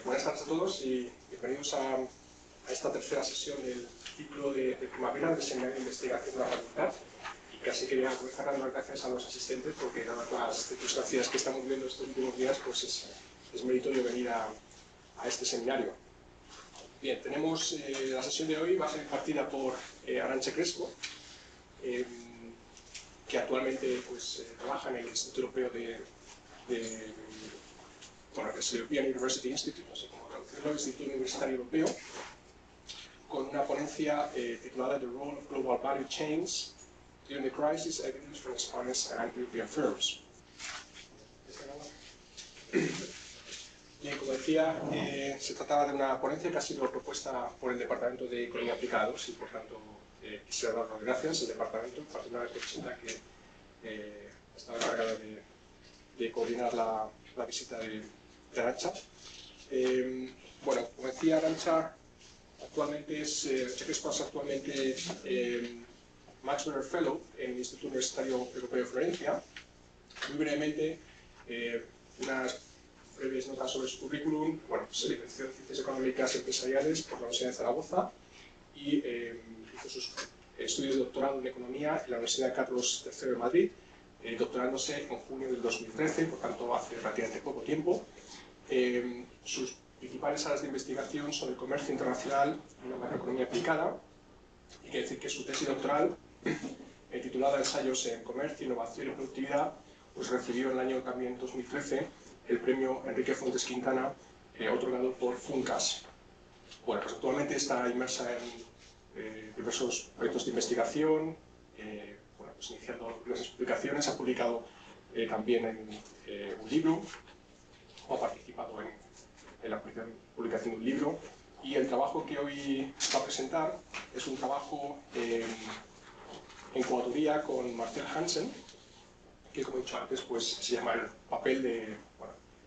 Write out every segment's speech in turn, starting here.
Buenas tardes a todos y bienvenidos a esta tercera sesión del ciclo de primavera del Seminario de Investigación de la Facultad. Y casi quería comenzar dando las gracias a los asistentes porque, dadas las circunstancias que estamos viendo estos últimos días, pues es meritorio venir a este seminario. Bien, tenemos la sesión de hoy va a ser impartida por Arantxa Crespo, que actualmente trabaja en el Instituto Europeo bueno, que es el European University Institute, no sé cómo traducirlo, el Instituto Universitario Europeo, con una ponencia titulada The Role of Global Value Chains During the Crisis, Evidence from Spanish and European Firms. Bien, como decía, se trataba de una ponencia que ha sido propuesta por el Departamento de Economía Aplicados y, por tanto, quisiera dar las gracias al departamento, en particular al representante que estaba encargado de coordinar la visita de Arantxa. Bueno, como decía, Arantxa actualmente es Max Weber Fellow en el Instituto Universitario Europeo de Florencia. Muy brevemente, unas breves notas sobre su currículum. Bueno, se licenció en Ciencias Económicas y Empresariales por la Universidad de Zaragoza y hizo sus estudios de doctorado en Economía en la Universidad Carlos III de Madrid, doctorándose en junio del 2013, por tanto hace relativamente poco tiempo. Sus principales áreas de investigación son el comercio internacional y la macroeconomía aplicada, y quiere decir que su tesis doctoral, titulada Ensayos en Comercio, Innovación y Productividad, pues recibió en el año también 2013 el premio Enrique Fuentes Quintana, otorgado por FUNCAS. Bueno, pues actualmente está inmersa en diversos proyectos de investigación, bueno, pues iniciando las publicaciones, ha publicado también en un libro, o ha participado en la publicación de un libro, y el trabajo que hoy va a presentar es un trabajo en coautoría con Marcel Hansen, que, como he dicho antes, pues se llama el papel de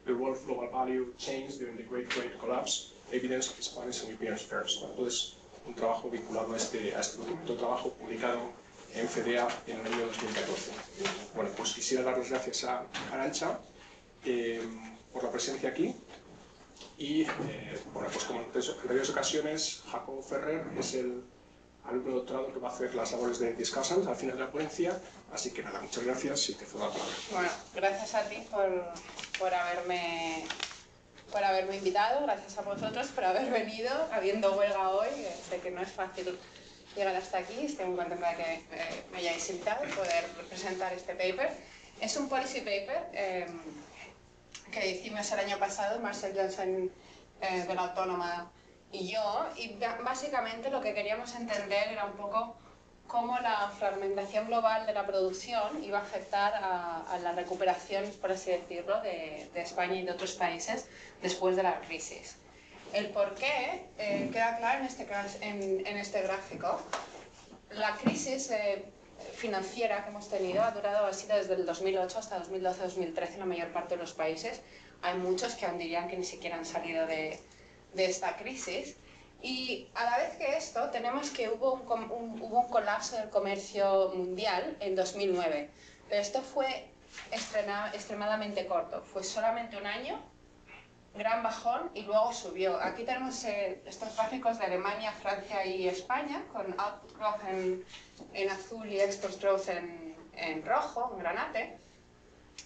The Role of Global Value Chains During the Great Trade Collapse, Evidence of Spanish and European Firms. Bueno, entonces, un trabajo vinculado a este documento de trabajo publicado en FEDEA en el año 2014. Bueno, pues quisiera dar las gracias a Arantxa por la presencia aquí. Y, bueno, pues como en anteriores ocasiones, Jacobo Ferrer es el alumno doctorado que va a hacer las labores de discussant al final de la ponencia, así que nada, muchas gracias y te cedo la palabra. Bueno, gracias a ti por haberme invitado, gracias a vosotros por haber venido, habiendo huelga hoy, sé que no es fácil llegar hasta aquí, estoy muy contenta de que me hayáis invitado y poder presentar este paper. Es un policy paper que hicimos el año pasado, Marcel Johnson de la Autónoma y yo, y básicamente lo que queríamos entender era un poco cómo la fragmentación global de la producción iba a afectar a la recuperación, por así decirlo, de España y de otros países después de la crisis. El por qué queda claro en este gráfico. La crisis financiera que hemos tenido ha durado así desde el 2008 hasta 2012-2013 en la mayor parte de los países. Hay muchos que aún dirían que ni siquiera han salido de esta crisis. Y a la vez que esto, tenemos que hubo un colapso del comercio mundial en 2009. Pero esto fue extremadamente corto. Fue solamente un año, gran bajón, y luego subió. Aquí tenemos estos gráficos de Alemania, Francia y España, con output growth en azul y export growth en rojo, en granate.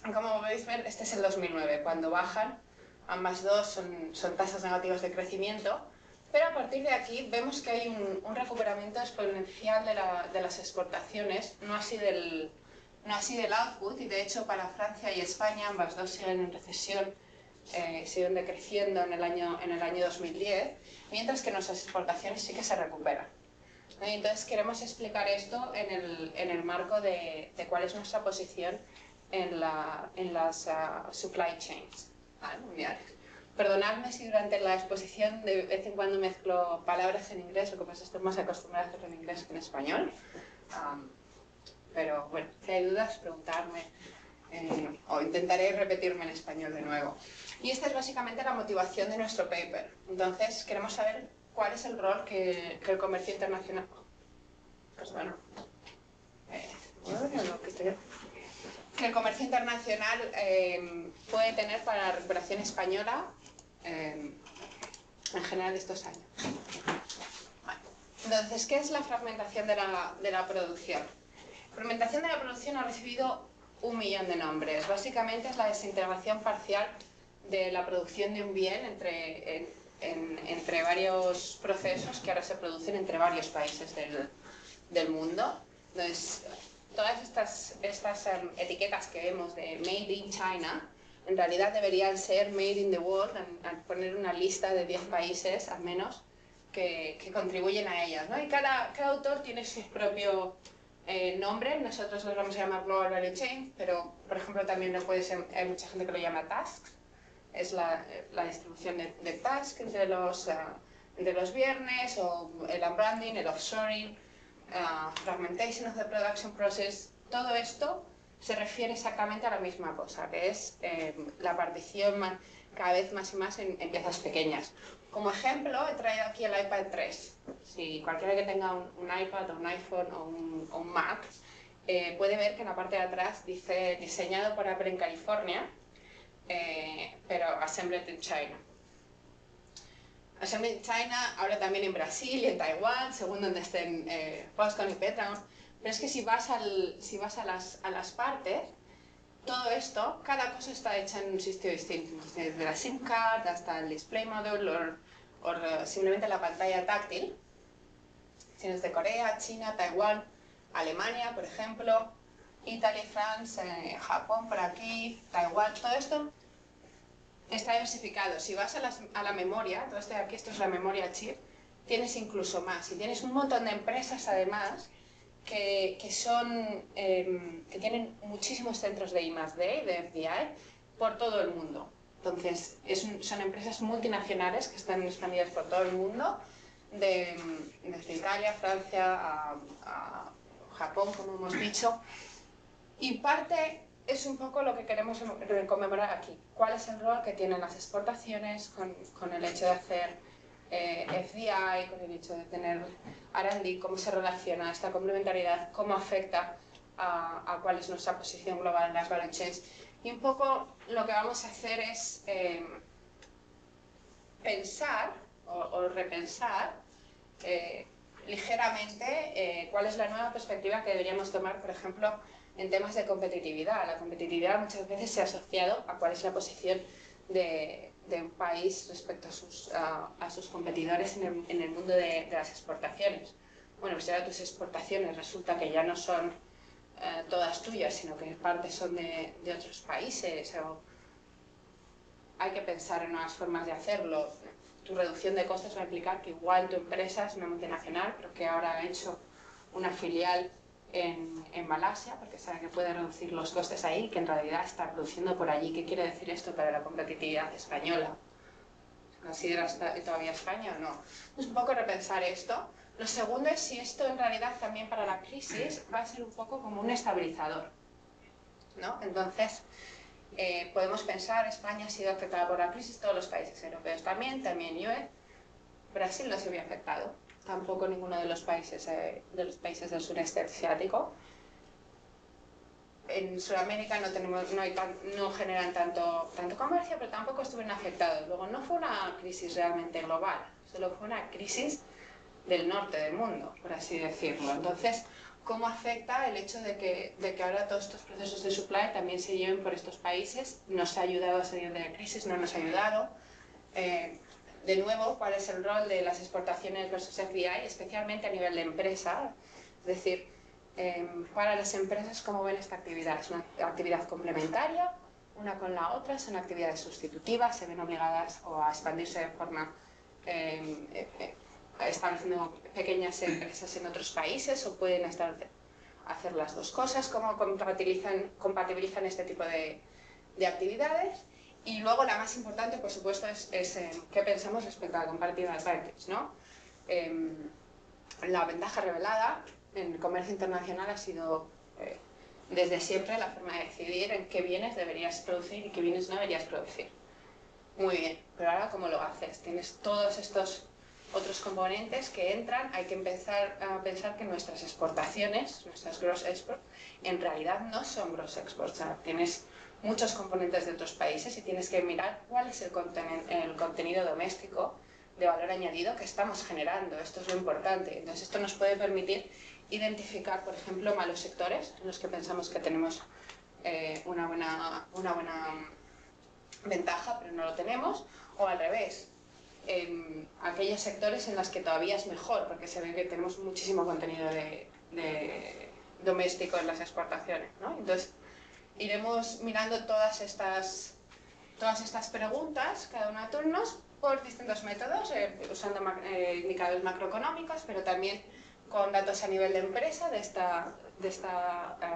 Como podéis ver, este es el 2009, cuando bajan. Ambas dos son tasas negativas de crecimiento. Pero a partir de aquí vemos que hay un recuperamiento exponencial de las exportaciones, no así del output, y de hecho para Francia y España ambas dos siguen en recesión, siguen decreciendo en el año 2010, mientras que nuestras exportaciones sí que se recuperan. Entonces queremos explicar esto en el marco de cuál es nuestra posición en las supply chains mundiales. Perdonadme si durante la exposición de vez en cuando mezclo palabras en inglés, lo que pasa es que estoy más acostumbrada a hacerlo en inglés que en español. Pero bueno, si hay dudas, preguntarme o intentaré repetirme en español de nuevo. Y esta es básicamente la motivación de nuestro paper. Entonces, queremos saber cuál es el rol que el comercio internacional... Pues bueno... que el comercio internacional puede tener para la recuperación española en general de estos años. Bueno, entonces, ¿qué es la fragmentación de la producción? La fragmentación de la producción ha recibido 1 millón de nombres. Básicamente es la desintegración parcial de la producción de un bien entre varios procesos que ahora se producen entre varios países del mundo. Entonces, todas estas etiquetas que vemos de Made in China, en realidad deberían ser Made in the World, al poner una lista de 10 países al menos que contribuyen a ellas, ¿no? Y cada autor tiene su propio nombre. Nosotros lo vamos a llamar Global Value Chain, pero por ejemplo también hay mucha gente que lo llama Tasks. Es la distribución de task entre los viernes, o el unbranding, el offshoring, fragmentation of the production process. Todo esto se refiere exactamente a la misma cosa, que es la partición cada vez más y más en piezas pequeñas. Como ejemplo, he traído aquí el iPad 3. Si cualquiera que tenga un iPad, o un iPhone o un Mac, puede ver que en la parte de atrás dice diseñado por Apple en California, pero assembled in China. Assembled in China, ahora también en Brasil y en Taiwán, según donde estén Foxconn y Petragon. Pero es que si vas a las partes, todo esto, cada cosa está hecha en un sitio distinto. Desde la SIM card hasta el display module o simplemente la pantalla táctil. Tienes de Corea, China, Taiwán, Alemania, por ejemplo, Italia, Francia, Japón por aquí, Taiwán, todo esto está diversificado. Si vas a la memoria, todo esto de aquí, esto es la memoria chip, tienes incluso más. Y tienes un montón de empresas además que tienen muchísimos centros de I+D, de FDI, por todo el mundo. Entonces, son empresas multinacionales que están expandidas por todo el mundo, desde Italia, Francia, a Japón, como hemos dicho. Y parte es un poco lo que queremos conmemorar aquí. ¿Cuál es el rol que tienen las exportaciones con el hecho de hacer FDI, con el hecho de tener R&D, cómo se relaciona esta complementariedad, cómo afecta a cuál es nuestra posición global en las value chains? Y un poco lo que vamos a hacer es pensar o repensar ligeramente cuál es la nueva perspectiva que deberíamos tomar, por ejemplo, en temas de competitividad. La competitividad muchas veces se ha asociado a cuál es la posición de un país respecto a sus competidores en el mundo de las exportaciones. Bueno, pues ahora tus exportaciones resulta que ya no son todas tuyas, sino que parte son de otros países, o hay que pensar en nuevas formas de hacerlo. Tu reducción de costes va a implicar que igual tu empresa es una multinacional, pero que ahora ha hecho una filial en Malasia, porque sabe que puede reducir los costes ahí, que en realidad está produciendo por allí. ¿Qué quiere decir esto para la competitividad española? ¿Consideras todavía España o no? Es un poco repensar esto. Lo segundo es si esto en realidad también para la crisis va a ser un poco como un estabilizador, ¿no? Entonces, podemos pensar, España ha sido afectada por la crisis, todos los países europeos también UE. Brasil no se vio afectado, tampoco ninguno de los países del sureste asiático. En Sudamérica no generan tanto comercio, pero tampoco estuvieron afectados. Luego, no fue una crisis realmente global, solo fue una crisis del norte del mundo, por así decirlo. Entonces, ¿cómo afecta el hecho de que ahora todos estos procesos de supply también se lleven por estos países? ¿Nos ha ayudado a salir de la crisis? ¿No nos ha ayudado? De nuevo, ¿cuál es el rol de las exportaciones versus FDI, especialmente a nivel de empresa? Es decir, para las empresas, ¿cómo ven esta actividad? ¿Es una actividad complementaria una con la otra? ¿Son actividades sustitutivas? ¿Se ven obligadas a expandirse de forma estableciendo pequeñas empresas en otros países, o pueden hacer las dos cosas? ¿Cómo compatibilizan este tipo de actividades? Y luego la más importante, por supuesto, es qué pensamos respecto a la comparative advantage, ¿no? La ventaja revelada en el comercio internacional ha sido desde siempre la forma de decidir en qué bienes deberías producir y qué bienes no deberías producir. Muy bien, pero ahora ¿cómo lo haces? Tienes todos estos otros componentes que entran. Hay que empezar a pensar que nuestras exportaciones, nuestras gross exports, en realidad no son gross exports. O sea, tienes muchos componentes de otros países y tienes que mirar cuál es el contenido doméstico de valor añadido que estamos generando. Esto es lo importante. Entonces, esto nos puede permitir identificar, por ejemplo, malos sectores en los que pensamos que tenemos una buena ventaja, pero no lo tenemos, o al revés, aquellos sectores en los que todavía es mejor, porque se ve que tenemos muchísimo contenido de doméstico en las exportaciones, ¿no? Entonces, iremos mirando todas estas preguntas, cada una a turnos, por distintos métodos, usando indicadores macroeconómicos, pero también con datos a nivel de empresa de esta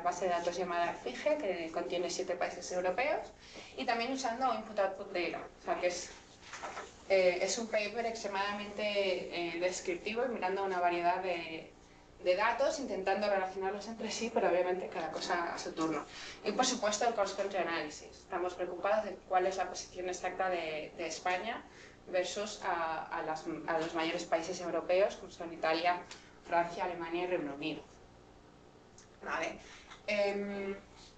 base de datos llamada FIGE, que contiene 7 países europeos, y también usando Input-Output Data, o sea que es un paper extremadamente descriptivo y mirando una variedad de datos, intentando relacionarlos entre sí, pero obviamente cada cosa a su turno. Y por supuesto el Cost Country Analysis. Estamos preocupados de cuál es la posición exacta de España versus a los mayores países europeos, como son Italia, Francia, Alemania y Reino Unido. Vale.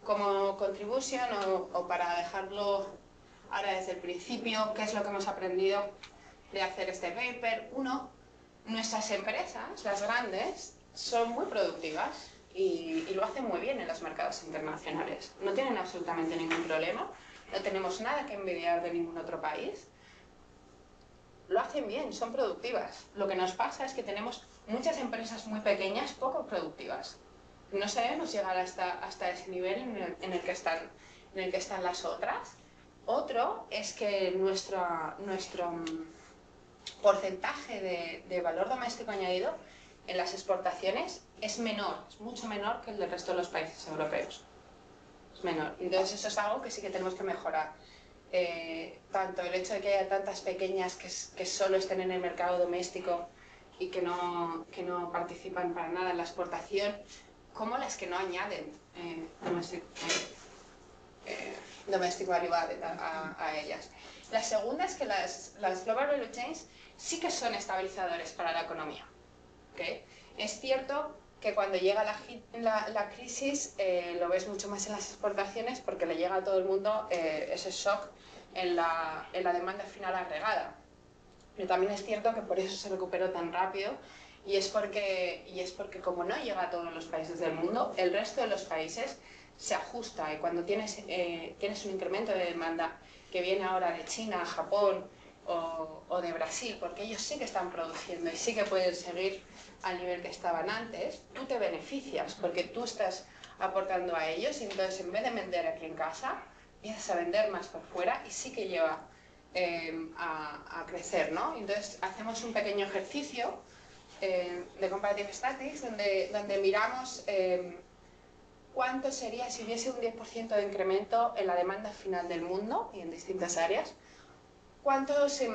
Como contribución o para dejarlo ahora desde el principio, ¿qué es lo que hemos aprendido de hacer este paper? Uno, nuestras empresas, las grandes, son muy productivas y lo hacen muy bien en los mercados internacionales. No tienen absolutamente ningún problema, no tenemos nada que envidiar de ningún otro país. Lo hacen bien, son productivas. Lo que nos pasa es que tenemos muchas empresas muy pequeñas, poco productivas. No sabemos llegar hasta ese nivel en el que están las otras. Otro es que nuestro porcentaje de valor doméstico añadido en las exportaciones es menor, es mucho menor que el del resto de los países europeos. Es menor. Entonces eso es algo que sí que tenemos que mejorar. Tanto el hecho de que haya tantas pequeñas que solo estén en el mercado doméstico y que no participan para nada en la exportación, como las que no añaden domestic value added a ellas. La segunda es que las global value chains sí que son estabilizadores para la economía. ¿Okay? Es cierto que cuando llega la crisis lo ves mucho más en las exportaciones porque le llega a todo el mundo ese shock en la demanda final agregada. Pero también es cierto que por eso se recuperó tan rápido y es porque como no llega a todos los países del mundo, el resto de los países se ajusta y cuando tienes un incremento de demanda que viene ahora de China, Japón o de Brasil, porque ellos sí que están produciendo y sí que pueden seguir al nivel que estaban antes, tú te beneficias porque tú estás aportando a ellos y entonces en vez de vender aquí en casa, empiezas a vender más por fuera y sí que lleva a crecer, ¿no? Entonces hacemos un pequeño ejercicio de Comparative Statistics donde miramos cuánto sería si hubiese un 10% de incremento en la demanda final del mundo y en distintas áreas. ¿Cuánto se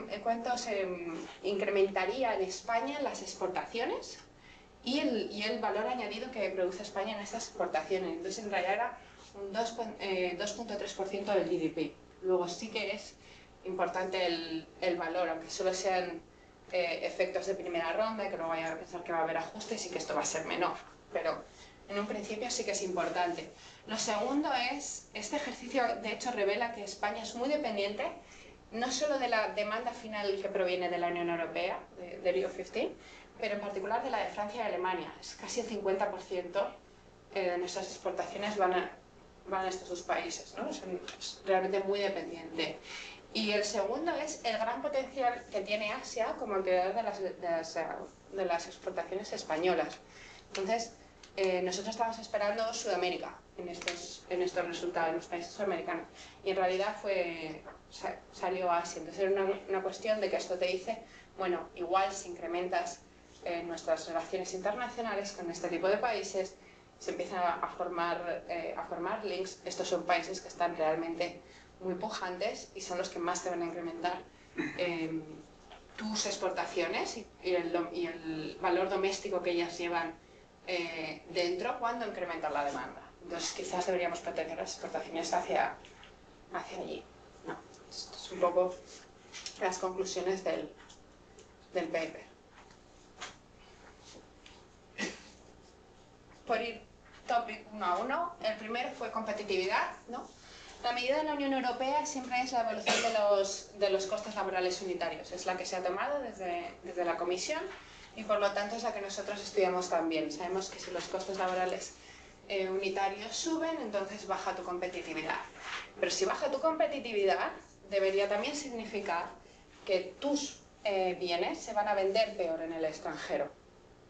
incrementaría en España las exportaciones y el valor añadido que produce España en estas exportaciones? Entonces, en realidad era un 2.3% del GDP. Luego sí que es importante el valor, aunque solo sean efectos de primera ronda, que luego vaya a pensar que va a haber ajustes y que esto va a ser menor. Pero en un principio sí que es importante. Lo segundo es, este ejercicio de hecho revela que España es muy dependiente no solo de la demanda final que proviene de la Unión Europea, de Rio 15, pero en particular de la de Francia y Alemania. Es casi el 50% de nuestras exportaciones van a estos dos países, ¿no? Es realmente muy dependiente. Y el segundo es el gran potencial que tiene Asia como ampliador de las exportaciones españolas. Entonces, nosotros estábamos esperando Sudamérica en estos resultados, en los países sudamericanos, y en realidad salió Asia. Entonces era una cuestión de que esto te dice, bueno, igual si incrementas nuestras relaciones internacionales con este tipo de países, se empiezan a formar links. Estos son países que están realmente muy pujantes y son los que más te van a incrementar tus exportaciones y el valor doméstico que ellas llevan dentro cuando incrementan la demanda. Entonces quizás deberíamos proteger las exportaciones hacia allí. No, esto es un poco las conclusiones del paper. Por ir topic uno a uno, el primero fue competitividad, ¿no? La medida de la Unión Europea siempre es la evolución de los costes laborales unitarios. Es la que se ha tomado desde la Comisión y por lo tanto es la que nosotros estudiamos también. Sabemos que si los costes laborales unitarios suben, entonces baja tu competitividad. Pero si baja tu competitividad, debería también significar que tus bienes se van a vender peor en el extranjero.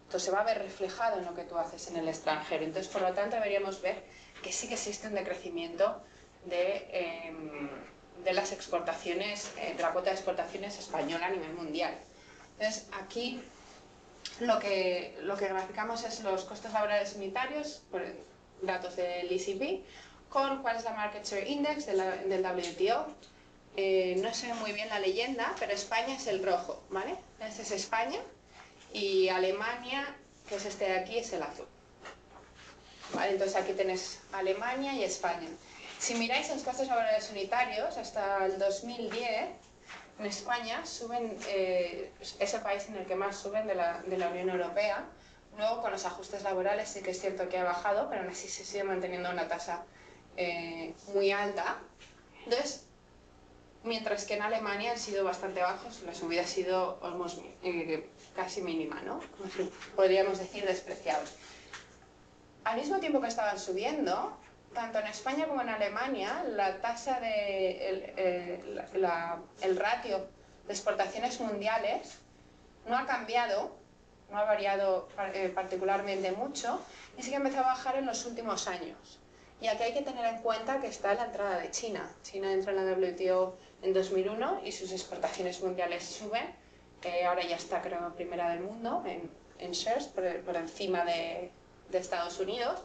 Entonces se va a ver reflejado en lo que tú haces en el extranjero. Entonces, por lo tanto, deberíamos ver que sí que existe un decrecimiento de las exportaciones, de la cuota de exportaciones española a nivel mundial. Entonces, aquí lo que graficamos es los costes laborales unitarios, por datos del ECB, con cuál es la Market Share Index del WTO. No sé muy bien la leyenda, pero España es el rojo, ¿vale? Este es España y Alemania, que es este de aquí, es el azul. ¿Vale? Entonces aquí tenéis Alemania y España. Si miráis los costes laborales unitarios, hasta el 2010, en España suben, es el país en el que más suben de la Unión Europea. Luego, con los ajustes laborales sí que es cierto que ha bajado, pero aún así se sigue manteniendo una tasa muy alta. Entonces, mientras que en Alemania han sido bastante bajos, la subida ha sido casi mínima, ¿no? Podríamos decir despreciable. Al mismo tiempo que estaban subiendo, tanto en España como en Alemania, la tasa el ratio de exportaciones mundiales no ha cambiado, no ha variado particularmente mucho, y sí que empezó a bajar en los últimos años. Y aquí hay que tener en cuenta que está la entrada de China. China entró en la WTO en 2001 y sus exportaciones mundiales suben. Ahora ya está, creo, primera del mundo en shares, por encima de Estados Unidos.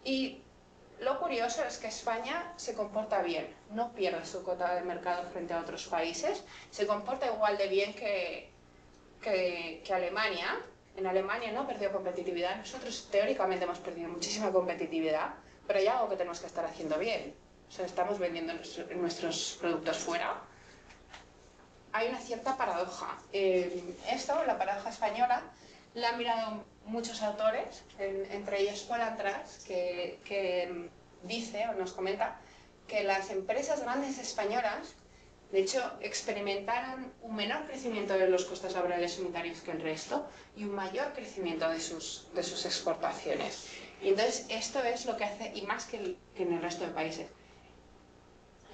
Y lo curioso es que España se comporta bien, no pierde su cuota de mercado frente a otros países, se comporta igual de bien que Alemania. En Alemania no perdió competitividad, nosotros teóricamente hemos perdido muchísima competitividad, pero hay algo que tenemos que estar haciendo bien. O sea, estamos vendiendo nuestros productos fuera. Hay una cierta paradoja. La paradoja española, la han mirado muchos autores, entre ellos Paul Antras, que dice o nos comenta que las empresas grandes españolas, de hecho, experimentaron un menor crecimiento de los costes laborales unitarios que el resto y un mayor crecimiento de sus exportaciones. Y entonces esto es lo que hace, y más que en el resto de países,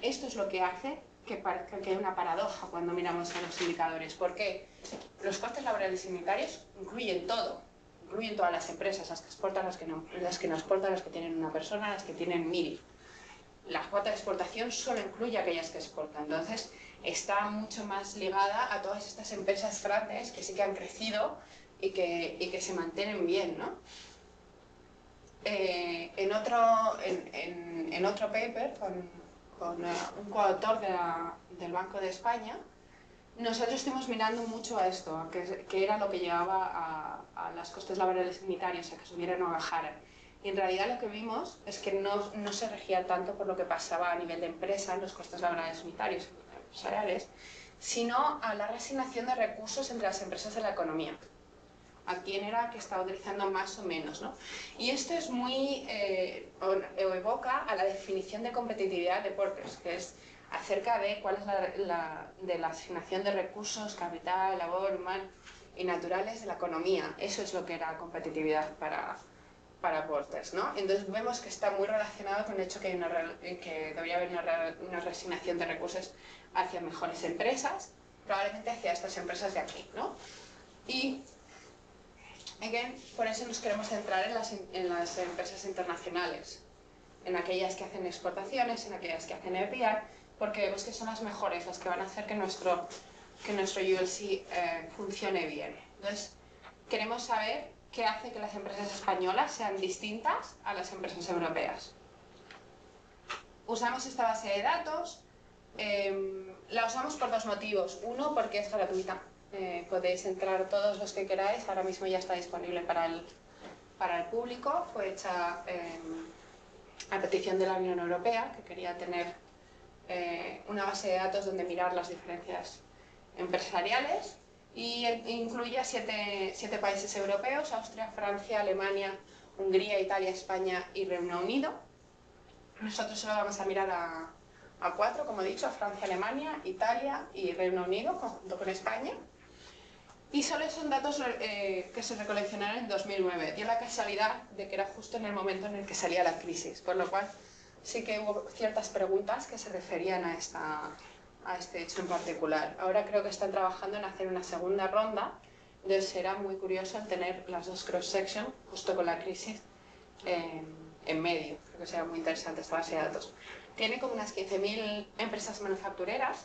esto es lo que hace que parezca que hay una paradoja cuando miramos a los indicadores, porque los costes laborales unitarios incluyen todo, incluyen todas las empresas, las que exportan, las que no exportan, las que tienen una persona, las que tienen 1000. La cuota de exportación solo incluye aquellas que exportan, entonces está mucho más ligada a todas estas empresas grandes que sí que han crecido y que se mantienen bien, ¿no? En otro paper, con un coautor del Banco de España, nosotros estuvimos mirando mucho a esto, a que era lo que llevaba a los costes laborales unitarios, a que subieran o bajaran. Y en realidad lo que vimos es que no se regía tanto por lo que pasaba a nivel de empresa en los costes laborales unitarios empresariales, sino a la reasignación de recursos entre las empresas de la economía. A quién era que estaba utilizando más o menos, ¿no? Y esto es muy, evoca a la definición de competitividad de Porters, que es acerca de cuál es la asignación de recursos, capital, labor, humano y naturales de la economía. Eso es lo que era competitividad para Porters, ¿no? Entonces vemos que está muy relacionado con el hecho que debería haber una reasignación de recursos hacia mejores empresas, probablemente hacia estas empresas de aquí, ¿no? Y por eso nos queremos centrar en las empresas internacionales, en aquellas que hacen exportaciones, en aquellas que hacen FDI, porque vemos que son las mejores, las que van a hacer que nuestro ULC funcione bien. Entonces, queremos saber qué hace que las empresas españolas sean distintas a las empresas europeas. Usamos esta base de datos, la usamos por dos motivos. Uno, porque es gratuita. Podéis entrar todos los que queráis, ahora mismo ya está disponible para el público. Fue hecha a petición de la Unión Europea, que quería tener una base de datos donde mirar las diferencias empresariales, y incluye a 7 países europeos: Austria, Francia, Alemania, Hungría, Italia, España y Reino Unido. Nosotros solo vamos a mirar a 4, como he dicho, a Francia, Alemania, Italia y Reino Unido, junto con España. Y solo son datos que se recoleccionaron en 2009. Dio la casualidad de que era justo en el momento en el que salía la crisis, por lo cual sí que hubo ciertas preguntas que se referían a este hecho en particular. Ahora creo que están trabajando en hacer una segunda ronda, entonces será muy curioso el tener las dos cross-section justo con la crisis en medio. Creo que será muy interesante esta base de datos. Tiene como unas 15.000 empresas manufactureras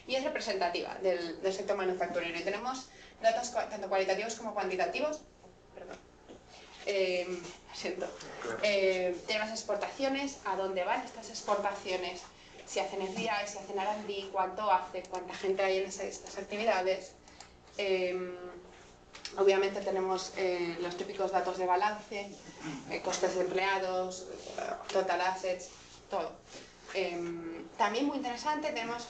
y es representativa del sector manufacturero. Y tenemos datos tanto cualitativos como cuantitativos. Perdón. Tenemos exportaciones, a dónde van estas exportaciones, si hacen FDI, si hacen R&D, cuánto hace, cuánta gente hay en estas actividades. Obviamente tenemos los típicos datos de balance, costes de empleados, total assets, todo. También muy interesante, tenemos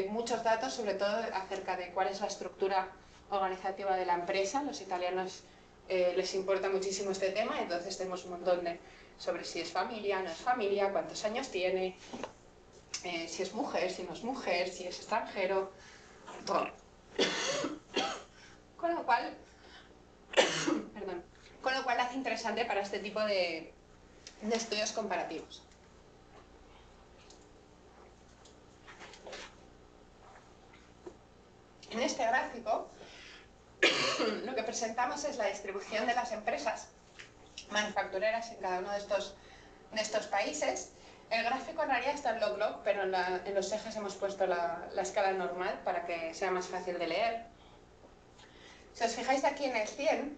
muchos datos, sobre todo acerca de cuál es la estructura organizativa de la empresa. Los italianos les importa muchísimo este tema, entonces tenemos un montón sobre si es familia, no es familia, cuántos años tiene, si es mujer, si no es mujer, si es extranjero, todo. Con lo cual, hace interesante para este tipo de estudios comparativos. En este gráfico, lo que presentamos es la distribución de las empresas manufactureras en cada uno de estos países. El gráfico en realidad está en log-log, pero en los ejes hemos puesto la escala normal para que sea más fácil de leer. Si os fijáis aquí en el 100,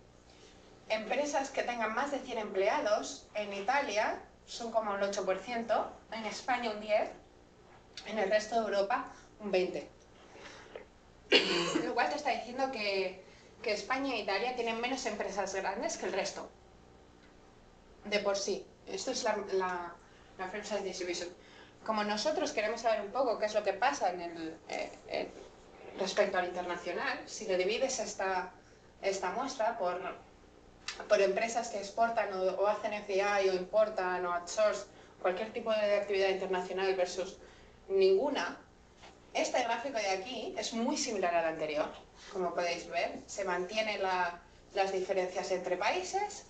empresas que tengan más de 100 empleados, en Italia son como un 8%, en España un 10%, en el resto de Europa un 20%. Lo cual te está diciendo que España e Italia tienen menos empresas grandes que el resto, de por sí. Esto es la Frame Size Distribution. Como nosotros queremos saber un poco qué es lo que pasa respecto al internacional, si le divides esta muestra por empresas que exportan o hacen FDI o importan o outsource, cualquier tipo de actividad internacional versus ninguna, este gráfico de aquí es muy similar al anterior. Como podéis ver, se mantienen las diferencias entre países,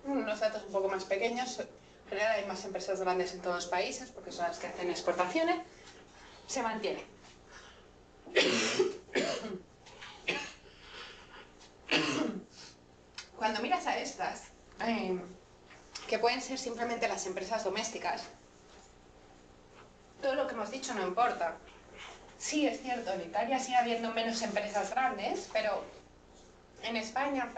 unos datos un poco más pequeños. En general hay más empresas grandes en todos los países porque son las que hacen exportaciones. Se mantiene. Cuando miras a estas, que pueden ser simplemente las empresas domésticas, todo lo que hemos dicho no importa. Sí, es cierto, en Italia sigue habiendo menos empresas grandes, pero en España,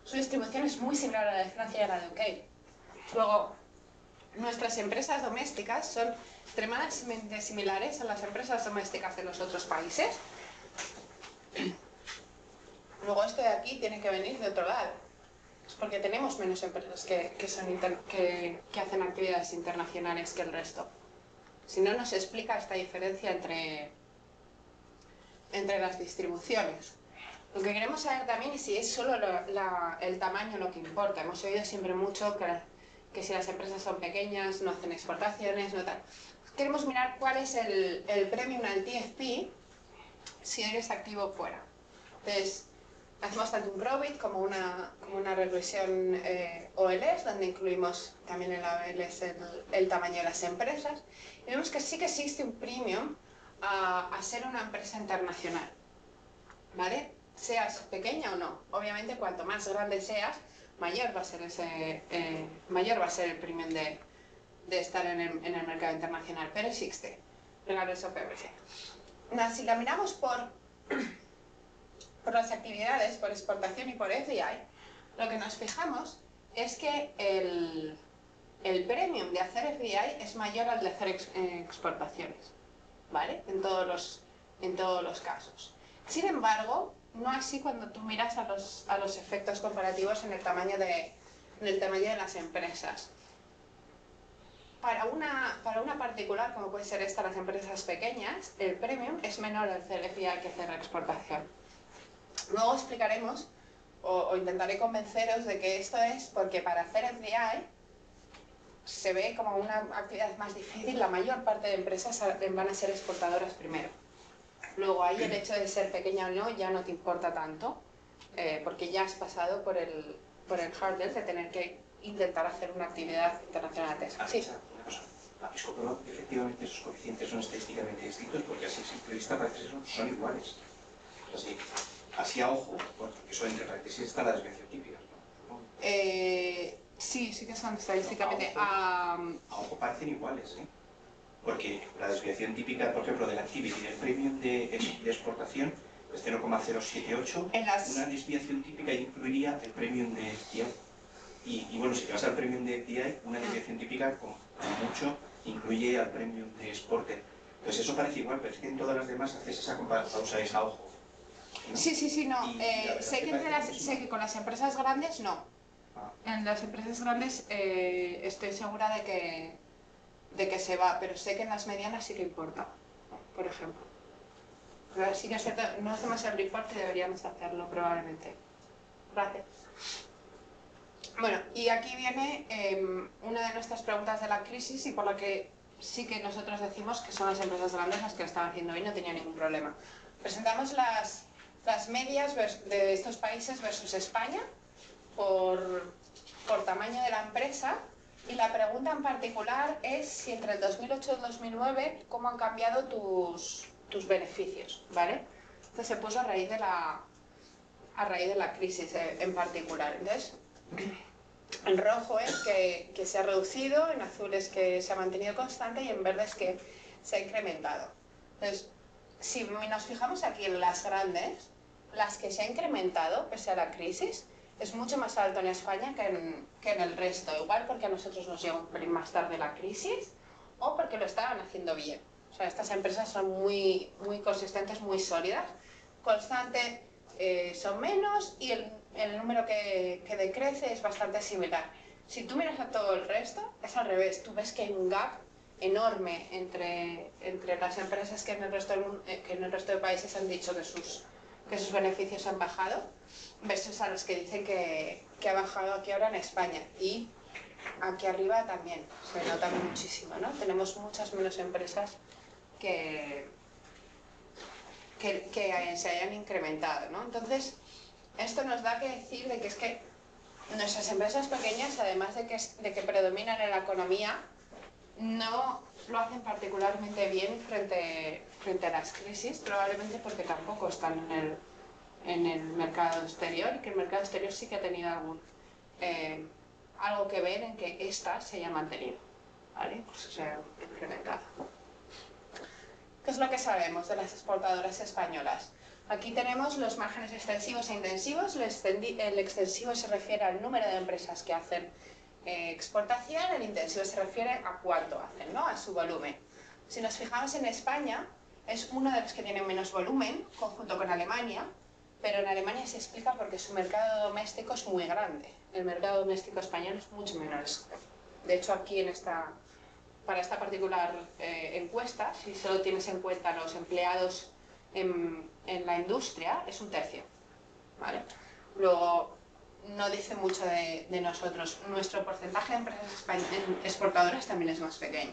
su distribución es muy similar a la de Francia y a la de UK. Luego, nuestras empresas domésticas son extremadamente similares a las empresas domésticas de los otros países. Luego esto de aquí tiene que venir de otro lado. Es porque tenemos menos empresas que hacen actividades internacionales que el resto. Si no, nos explica esta diferencia entre las distribuciones. Lo que queremos saber también es si es solo el tamaño lo que importa. Hemos oído siempre mucho que si las empresas son pequeñas no hacen exportaciones, no tal. Queremos mirar cuál es el premium al TFP si eres activo fuera. Entonces, hacemos tanto un probit como una regresión OLS, donde incluimos también en la OLS el tamaño de las empresas. Y vemos que sí que existe un premium a ser una empresa internacional, ¿vale? Seas pequeña o no. Obviamente, cuanto más grande seas, mayor va a ser el premium de estar en el mercado internacional. Pero existe, regardless of everything. Si la miramos por las actividades, por exportación y por FDI, lo que nos fijamos es que el premium de hacer FDI es mayor al de hacer exportaciones, ¿vale? En todos los casos. Sin embargo, no así cuando tú miras a los efectos comparativos en el tamaño de las empresas. Para una particular, como puede ser esta, las empresas pequeñas, el premium es menor al hacer FDI que hacer exportación. Luego explicaremos o intentaré convenceros de que esto es porque para hacer FDI se ve como una actividad más difícil, la mayor parte de empresas van a ser exportadoras primero. Luego ahí el hecho de ser pequeña o no ya no te importa tanto, porque ya has pasado por el hurdle de tener que intentar hacer una actividad internacional de esa. Sí. Una cosa, ¿habéis comprobado que efectivamente esos coeficientes son estadísticamente distintos? Porque así, simple vista, parece que son iguales. Así a ojo, porque eso entre paréntesis está la desviación típica, ¿no? Sí que son estadísticamente. A ojo parecen iguales, ¿eh? Porque la desviación típica, por ejemplo, del activity del premium de exportación es 0,078. Una desviación típica incluiría el premium de FDI. Y bueno, si te vas al premium de FDI, una desviación típica, como mucho, incluye al premium de exporter. Entonces eso parece igual, pero es que en todas las demás haces esa comparación, a ojo, ¿no? Sí, no. Sé que con las empresas grandes no. En las empresas grandes estoy segura de que se va, pero sé que en las medianas sí que importa, por ejemplo. Pero sí que es cierto, no hacemos el report y deberíamos hacerlo probablemente. Gracias. Bueno, y aquí viene una de nuestras preguntas de la crisis y por la que sí que nosotros decimos que son las empresas grandes las que lo estaban haciendo bien y no tenía ningún problema. Presentamos las medias de estos países versus España por tamaño de la empresa, y la pregunta en particular es si entre el 2008 y el 2009 cómo han cambiado tus beneficios, ¿vale? Entonces se puso a raíz de la crisis en particular. Entonces, en rojo es que se ha reducido, en azul es que se ha mantenido constante y en verde es que se ha incrementado. Entonces, si nos fijamos aquí en las grandes, las que se ha incrementado pese a la crisis, es mucho más alto en España que en el resto. Igual porque a nosotros nos llegó un pelín más tarde la crisis o porque lo estaban haciendo bien. O sea, estas empresas son muy consistentes, muy sólidas. Constante son menos y el número que decrece es bastante similar. Si tú miras a todo el resto, es al revés. Tú ves que hay un gap enorme entre las empresas que en el resto de países han dicho que sus beneficios han bajado versus a los que dicen que ha bajado aquí ahora en España. Y aquí arriba también se nota muchísimo, ¿no? Tenemos muchas menos empresas que se hayan incrementado, ¿no? Entonces, esto nos da que decir de que es que nuestras empresas pequeñas, además de que predominan en la economía, no lo hacen particularmente bien frente a las crisis, probablemente porque tampoco están en el mercado exterior, y que el mercado exterior sí que ha tenido algo que ver en que esta se haya mantenido, ¿vale? Pues se ha incrementado. ¿Qué es lo que sabemos de las exportadoras españolas? Aquí tenemos los márgenes extensivos e intensivos. El extensivo se refiere al número de empresas que hacen exportación, el intensivo se refiere a cuánto hacen, ¿no? A su volumen. Si nos fijamos en España, es uno de los que tiene menos volumen, conjunto con Alemania, pero en Alemania se explica porque su mercado doméstico es muy grande. El mercado doméstico español es mucho menor. De hecho, aquí para esta particular encuesta, si solo tienes en cuenta los empleados en la industria, es 1/3, ¿vale? Luego, no dice mucho de nosotros. Nuestro porcentaje de empresas exportadoras también es más pequeño.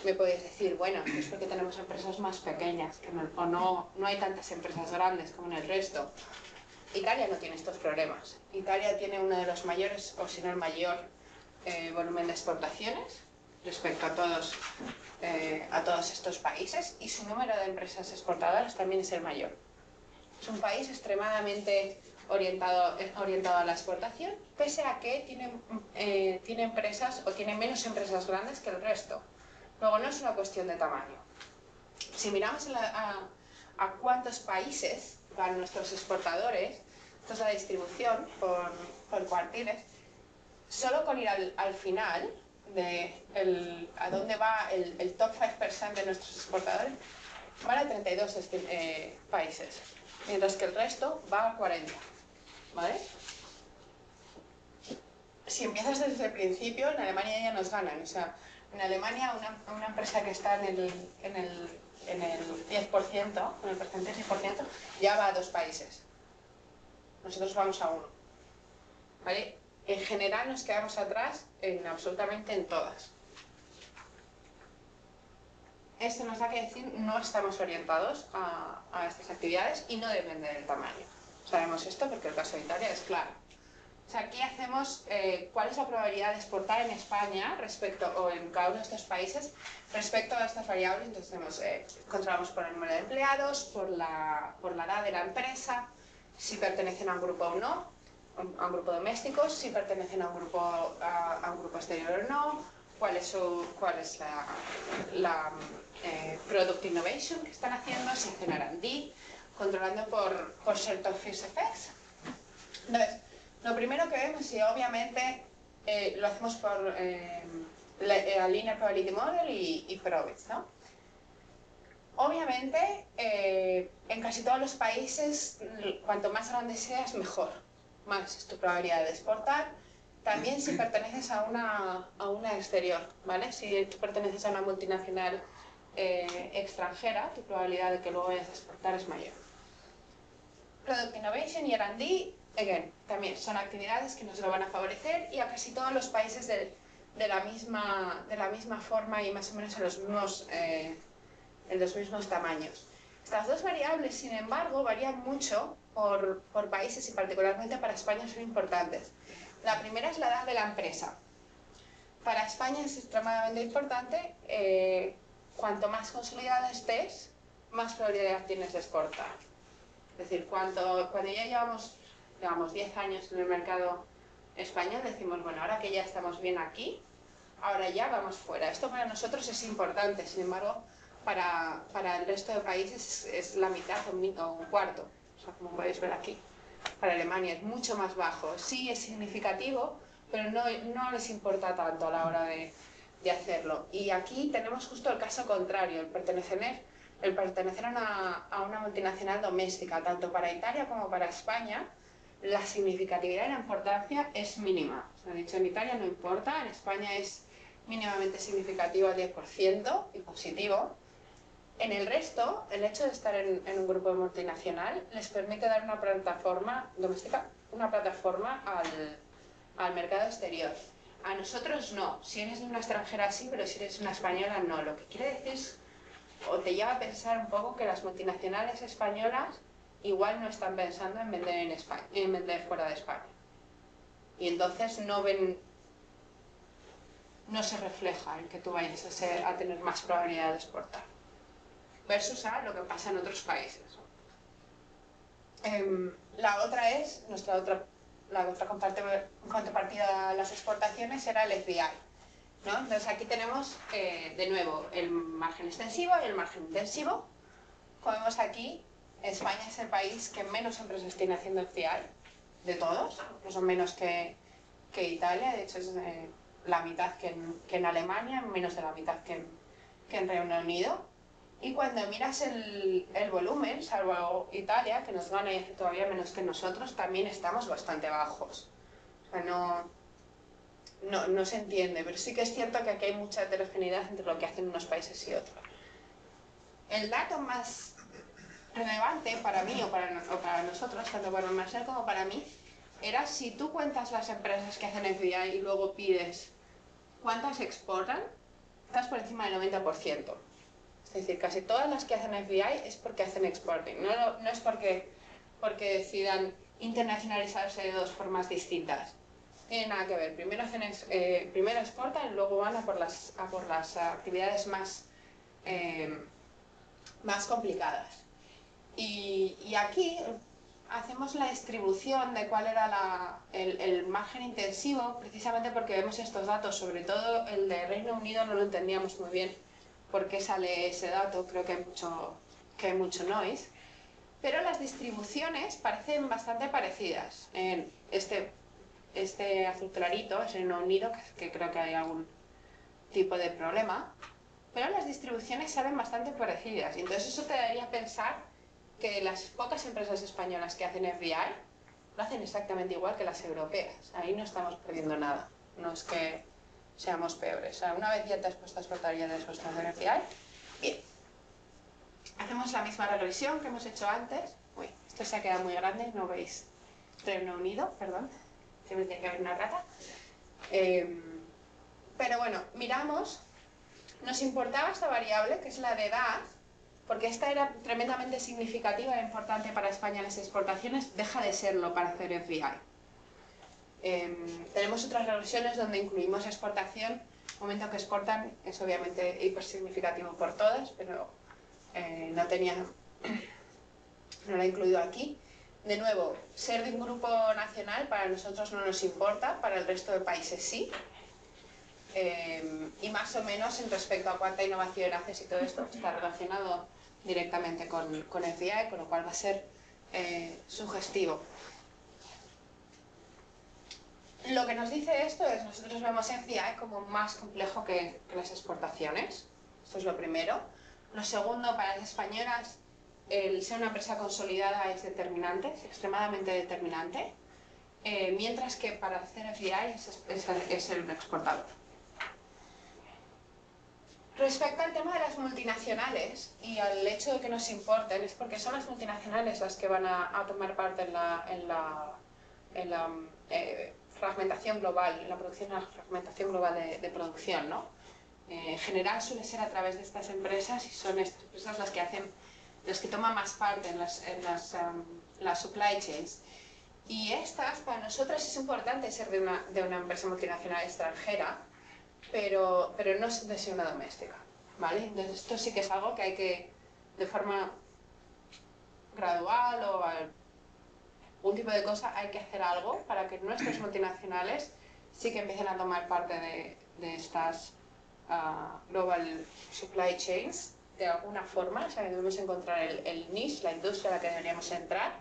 Me podéis decir, bueno, es porque tenemos empresas más pequeñas, o no hay tantas empresas grandes como en el resto. Italia no tiene estos problemas. Italia tiene uno de los mayores, o si no el mayor, volumen de exportaciones respecto a todos estos países, y su número de empresas exportadoras también es el mayor. Es un país extremadamente orientado a la exportación, pese a que tiene empresas o tiene menos empresas grandes que el resto. Luego, no es una cuestión de tamaño. Si miramos a cuántos países van nuestros exportadores, esto es la distribución por cuartiles, solo con ir al final, a dónde va el top 5% de nuestros exportadores, van a 32 países, mientras que el resto va a 40, ¿vale? Si empiezas desde el principio, en Alemania ya nos ganan. O sea, en Alemania una empresa que está en el 10%, en el porcentaje 10%, ya va a 2 países. Nosotros vamos a 1. ¿Vale? En general nos quedamos atrás absolutamente en todas. Esto nos da que decir, no estamos orientados a estas actividades y no depende del tamaño. Sabemos esto porque el caso de Italia es claro. O sea, aquí hacemos cuál es la probabilidad de exportar en España o en cada uno de estos países respecto a estas variables. Entonces controlamos por el número de empleados, por la edad de la empresa, si pertenecen a un grupo o no, a un grupo doméstico, si pertenecen a un grupo exterior o no, cuál es la product innovation que están haciendo, si hacen R&D, controlando por set of use effects. Entonces, lo primero que vemos, y obviamente lo hacemos por la Linear Probability Model y Probits, ¿no? Obviamente, en casi todos los países, cuanto más grande seas, mejor. Más es tu probabilidad de exportar. También si perteneces a una exterior, ¿vale? Si tú perteneces a una multinacional extranjera, tu probabilidad de que luego vayas a exportar es mayor. Product Innovation y R&D, again, también son actividades que nos lo van a favorecer y a casi todos los países de la misma forma y más o menos en los mismos tamaños. Estas dos variables, sin embargo, varían mucho por países y particularmente para España son importantes. La primera es la edad de la empresa. Para España es extremadamente importante, cuanto más consolidada estés, más probabilidad tienes de exportar. Es decir, cuando ya llevamos 10 años en el mercado español, decimos, bueno, ahora que ya estamos bien aquí, ahora ya vamos fuera. Esto para nosotros es importante, sin embargo, para el resto de países es la mitad o un cuarto, o sea, como podéis ver aquí. Para Alemania es mucho más bajo. Sí es significativo, pero no les importa tanto a la hora de hacerlo. Y aquí tenemos justo el caso contrario, el pertenecer a una multinacional doméstica, tanto para Italia como para España, la significatividad y la importancia es mínima. O sea, de hecho, en Italia no importa, en España es mínimamente significativo al 10% y positivo. En el resto, el hecho de estar en un grupo multinacional les permite dar una plataforma doméstica, una plataforma al mercado exterior. A nosotros no. Si eres de una extranjera sí, pero si eres una española no. Lo que quiere decir es, o te lleva a pensar un poco que las multinacionales españolas igual no están pensando en vender en España, en vender fuera de España. Y entonces no se refleja en que tú vayas a tener más probabilidad de exportar. Versus a lo que pasa en otros países. La otra es, la otra contrapartida a las exportaciones era el FBI, ¿no? Entonces aquí tenemos de nuevo el margen extensivo y el margen intensivo. Como vemos aquí, España es el país que menos empresas tiene haciendo FBI de todos, incluso menos que Italia, de hecho es la mitad que en Alemania, menos de la mitad que en Reino Unido. Y cuando miras el volumen, salvo Italia, que nos gana y hace todavía menos que nosotros, también estamos bastante bajos. O sea, no se entiende, pero sí que es cierto que aquí hay mucha heterogeneidad entre lo que hacen unos países y otros. El dato más relevante para mí o para nosotros, tanto para Marcel como para mí, era si tú cuentas las empresas que hacen FBI y luego pides cuántas exportan, estás por encima del 90%. Es decir, casi todas las que hacen FBI es porque hacen exporting, no es porque decidan internacionalizarse de dos formas distintas. No tiene nada que ver. Primero exportan y luego van a por las actividades más complicadas. Y aquí hacemos la distribución de cuál era el margen intensivo, precisamente porque vemos estos datos, sobre todo el de Reino Unido no lo entendíamos muy bien por qué sale ese dato, creo que hay mucho noise, pero las distribuciones parecen bastante parecidas. En este azul clarito es Reino Unido, que creo que hay algún tipo de problema, pero las distribuciones salen bastante parecidas, y entonces eso te daría a pensar que las pocas empresas españolas que hacen FBI lo hacen exactamente igual que las europeas. Ahí no estamos perdiendo nada, no es que seamos peores. O sea, una vez ya te has puesto a explotar y ya te has puesto a hacer FBI, bien. Hacemos la misma regresión que hemos hecho antes. Uy, esto se ha quedado muy grande, no veis. Reino Unido, perdón. siempre tiene que haber una rata. Pero bueno, miramos, nos importaba esta variable, que es la de edad, porque esta era tremendamente significativa e importante para España en las exportaciones, deja de serlo para hacer FBI. Tenemos otras regresiones donde incluimos exportación. El momento que exportan es obviamente hiper significativo por todas, pero no lo he incluido aquí. De nuevo, ser de un grupo nacional para nosotros no nos importa, para el resto de países sí. Y más o menos en respecto a cuánta innovación haces y todo esto está relacionado directamente con FBI, con lo cual va a ser sugestivo. Lo que nos dice esto es, nosotros vemos FBI como más complejo que las exportaciones. Esto es lo primero. Lo segundo, para las españolas, el ser una empresa consolidada es determinante, es extremadamente determinante, mientras que para hacer FBI es el exportador. Respecto al tema de las multinacionales y al hecho de que nos importen, es porque son las multinacionales las que van a tomar parte en la fragmentación global, en la producción, la fragmentación global de producción, ¿no? En general suele ser a través de estas empresas y son estas empresas las que toman más parte en las supply chains. Y estas, para nosotros es importante ser de una empresa multinacional extranjera, pero no es de ser una doméstica, ¿vale? Entonces esto sí que es algo que hay que, de forma gradual o algún tipo de cosa, hay que hacer algo para que nuestras multinacionales sí que empiecen a tomar parte de estas global supply chains de alguna forma. O sea, debemos encontrar el niche, la industria a la que deberíamos entrar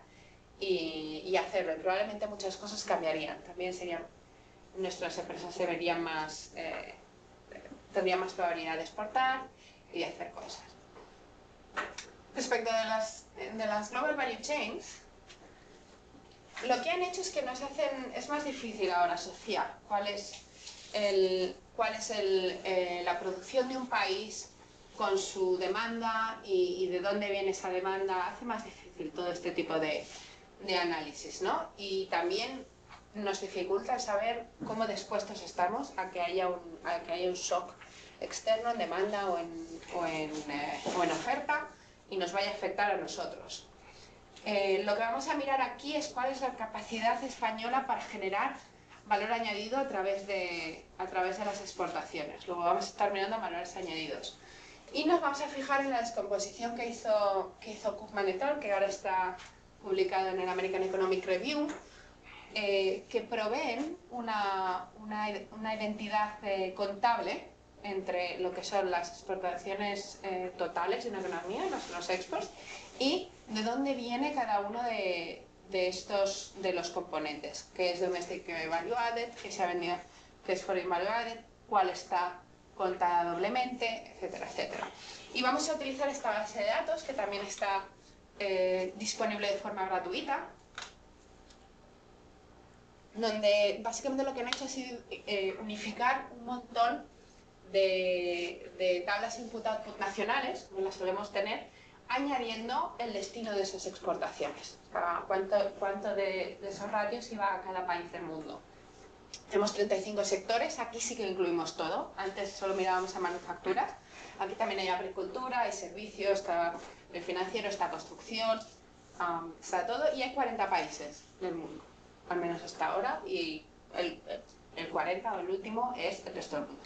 y hacerlo. Y probablemente muchas cosas cambiarían. También nuestras empresas tendrían más probabilidad de exportar y de hacer cosas. Respecto de las global value chains, lo que han hecho es que es más difícil ahora asociar cuál es la producción de un país con su demanda y de dónde viene esa demanda. Hace más difícil todo este tipo de análisis, ¿no? Y también nos dificulta saber cómo dispuestos estamos a que haya un shock externo en demanda o en oferta y nos vaya a afectar a nosotros. Lo que vamos a mirar aquí es cuál es la capacidad española para generar valor añadido a través de las exportaciones. Luego vamos a estar mirando valores añadidos. Y nos vamos a fijar en la descomposición que hizo Koopman et al., que ahora está publicado en el American Economic Review, que proveen una identidad contable entre lo que son las exportaciones totales de una economía, los exports, y de dónde viene cada uno de los componentes, que es Domestic Value Added, que se ha vendido, que es Foreign Value Added, cuál está contada doblemente, etcétera, etcétera. Y vamos a utilizar esta base de datos, que también está disponible de forma gratuita, donde básicamente lo que han hecho ha sido unificar un montón de tablas input-output nacionales, como las solemos tener, añadiendo el destino de esas exportaciones, o sea, cuánto de esos ratios iba a cada país del mundo. Tenemos 35 sectores, aquí sí que incluimos todo. Antes solo mirábamos a manufacturas, aquí también hay agricultura, hay servicios, está el financiero, está construcción, está todo, y hay 40 países del mundo, al menos hasta ahora, y el 40 o el último es el resto del mundo,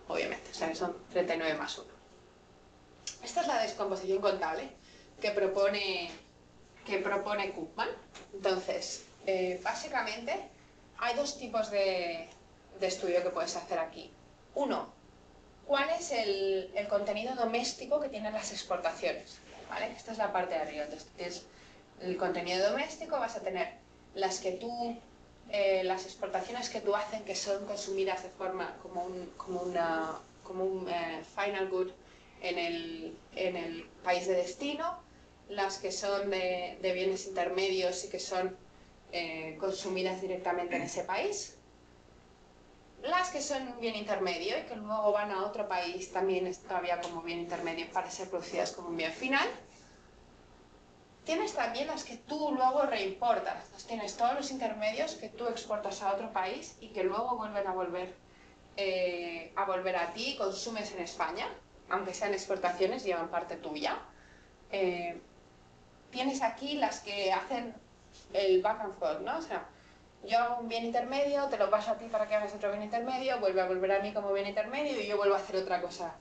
obviamente, o sea que son 39 más 1. Esta es la descomposición contable que propone Koopman. Entonces, básicamente, hay dos tipos de estudio que puedes hacer aquí. Uno, ¿cuál es el contenido doméstico que tienen las exportaciones? ¿Vale? Esta es la parte de arriba. Entonces, es el contenido doméstico, vas a tener las exportaciones que tú haces que son consumidas de forma como un final good en el país de destino, las que son de bienes intermedios y que son consumidas directamente en ese país, las que son bien intermedio y que luego van a otro país también todavía como bien intermedio para ser producidas como un bien final, Tienes también las que tú luego reimportas. Entonces tienes todos los intermedios que tú exportas a otro país y que luego vuelven a volver a ti y consumes en España, aunque sean exportaciones, llevan parte tuya. Tienes aquí las que hacen el back and forth, ¿no? O sea, yo hago un bien intermedio, te lo paso a ti para que hagas otro bien intermedio, vuelve a volver a mí como bien intermedio y yo vuelvo a hacer otra cosa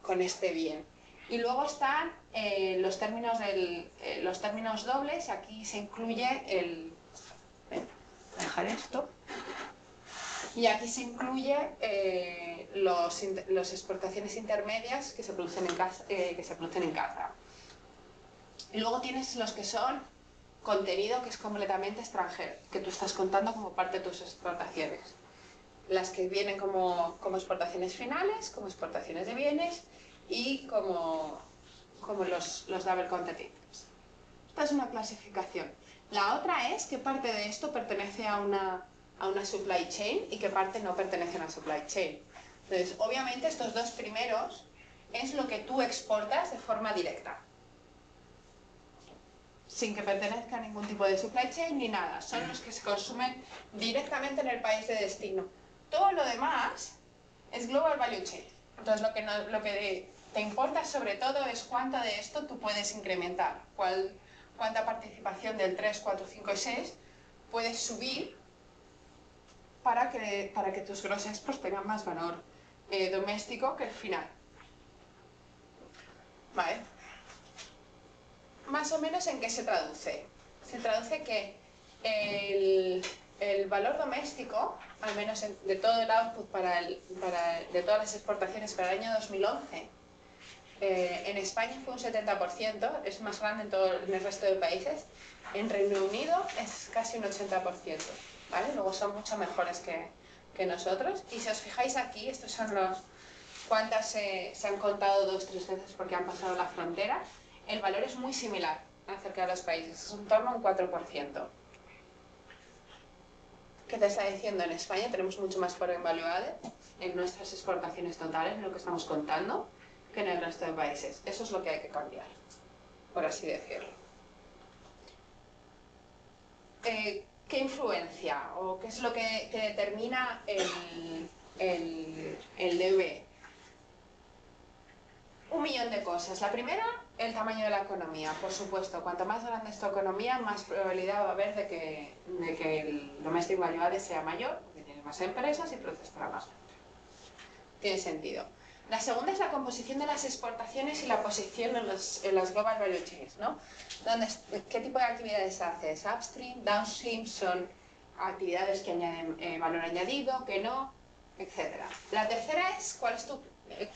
con este bien. Y luego están los términos dobles, aquí se incluye voy a dejar esto. Y aquí se incluye las exportaciones intermedias que se producen en casa. Y luego tienes los que son contenido que es completamente extranjero, que tú estás contando como parte de tus exportaciones. Las que vienen como exportaciones finales, como exportaciones de bienes y como los double content items. Esta es una clasificación. La otra es qué parte de esto pertenece a una supply chain y qué parte no pertenece a una supply chain. Entonces, obviamente estos dos primeros es lo que tú exportas de forma directa, sin que pertenezca a ningún tipo de supply chain ni nada. Son los que se consumen directamente en el país de destino. Todo lo demás es global value chain. Entonces, lo que te importa sobre todo es cuánto de esto tú puedes incrementar, cuánta participación del 3, 4, 5 y 6 puedes subir para que tus gross exports tengan más valor doméstico que el final. ¿Vale? Más o menos en qué se traduce. Se traduce que el valor doméstico, al menos de todo el output de todas las exportaciones para el año 2011, en España fue un 70%, es más grande en el resto de países. En Reino Unido es casi un 80%, ¿vale? Luego son mucho mejores que nosotros. Y si os fijáis aquí, estos son cuántas se han contado 2 o 3 veces porque han pasado la frontera. El valor es muy similar acerca de los países, es en torno a un 4%. ¿Qué te está diciendo? En España tenemos mucho más foreign value added en nuestras exportaciones totales, en lo que estamos contando, que en el resto de países. Eso es lo que hay que cambiar, por así decirlo. ¿Qué influencia o qué es lo que determina el DVE? Un millón de cosas. La primera, el tamaño de la economía. Por supuesto, cuanto más grande es tu economía, más probabilidad va a haber de que el domestic value added sea mayor, porque tienes más empresas y produces para más gente. Tiene sentido. La segunda es la composición de las exportaciones y la posición en las global value chains, ¿no? ¿Qué tipo de actividades haces? Upstream, downstream, son actividades que añaden valor añadido, que no, etc. La tercera es cuál es tu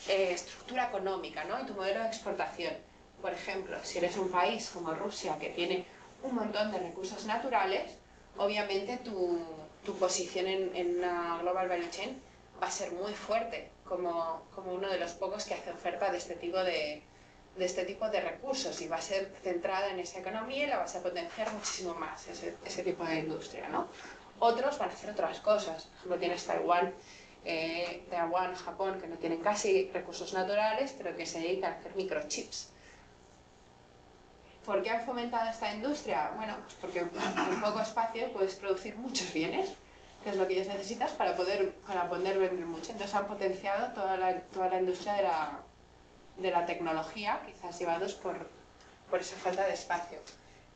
estructura económica, ¿no? Y tu modelo de exportación. Por ejemplo, si eres un país como Rusia que tiene un montón de recursos naturales, obviamente tu posición en una global value chain va a ser muy fuerte, como uno de los pocos que hace oferta de este tipo de recursos, y va a ser centrada en esa economía y la vas a potenciar muchísimo más, ese tipo de industria, ¿no? Otros van a hacer otras cosas. Por ejemplo, tienes Taiwán, Japón, que no tienen casi recursos naturales, pero que se dedican a hacer microchips. ¿Por qué han fomentado esta industria? Bueno, pues porque en poco espacio puedes producir muchos bienes, que es lo que ellos necesitas para poder vender mucho. Entonces han potenciado toda la industria de la tecnología, quizás llevados por esa falta de espacio.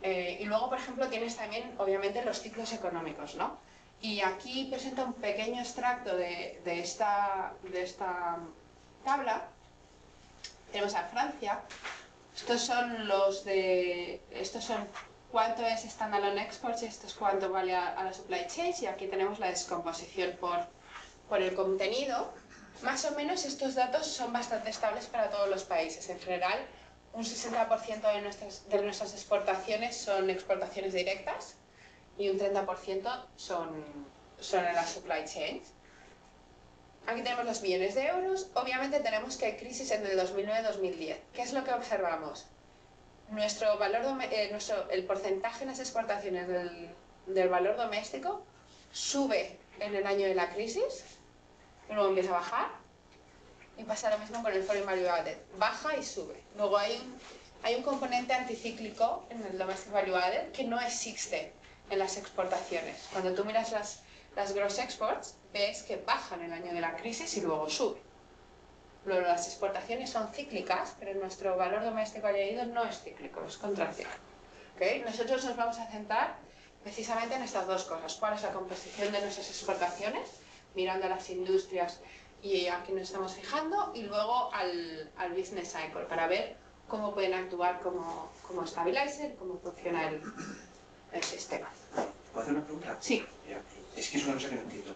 Y luego, por ejemplo, tienes también, obviamente, los ciclos económicos, ¿no? Y aquí presento un pequeño extracto de esta tabla. Tenemos a Francia. Estos son cuánto es standalone exports y esto es cuánto vale a la supply chain, y aquí tenemos la descomposición por el contenido. Más o menos estos datos son bastante estables para todos los países. En general, un 60% de nuestras exportaciones son exportaciones directas y un 30% son en las supply chains. Aquí tenemos los millones de euros. Obviamente tenemos que hay crisis en el 2009-2010. ¿Qué es lo que observamos? El porcentaje en las exportaciones del valor doméstico sube en el año de la crisis y luego empieza a bajar, y pasa lo mismo con el foreign value added, baja y sube. Luego hay hay un componente anticíclico en el Domestic Value Added que no existe en las exportaciones. Cuando tú miras las gross exports, ves que bajan el año de la crisis y luego suben. Luego las exportaciones son cíclicas, pero nuestro valor doméstico añadido no es cíclico, es contracíclico. ¿Okay? Nosotros nos vamos a centrar precisamente en estas dos cosas. ¿Cuál es la composición de nuestras exportaciones? Mirando a las industrias y aquí nos estamos fijando, y luego al business cycle, para ver cómo pueden actuar como stabilizer, cómo funciona el sistema. ¿Puedo hacer una pregunta? Sí. Es que es una cosa que no entiendo.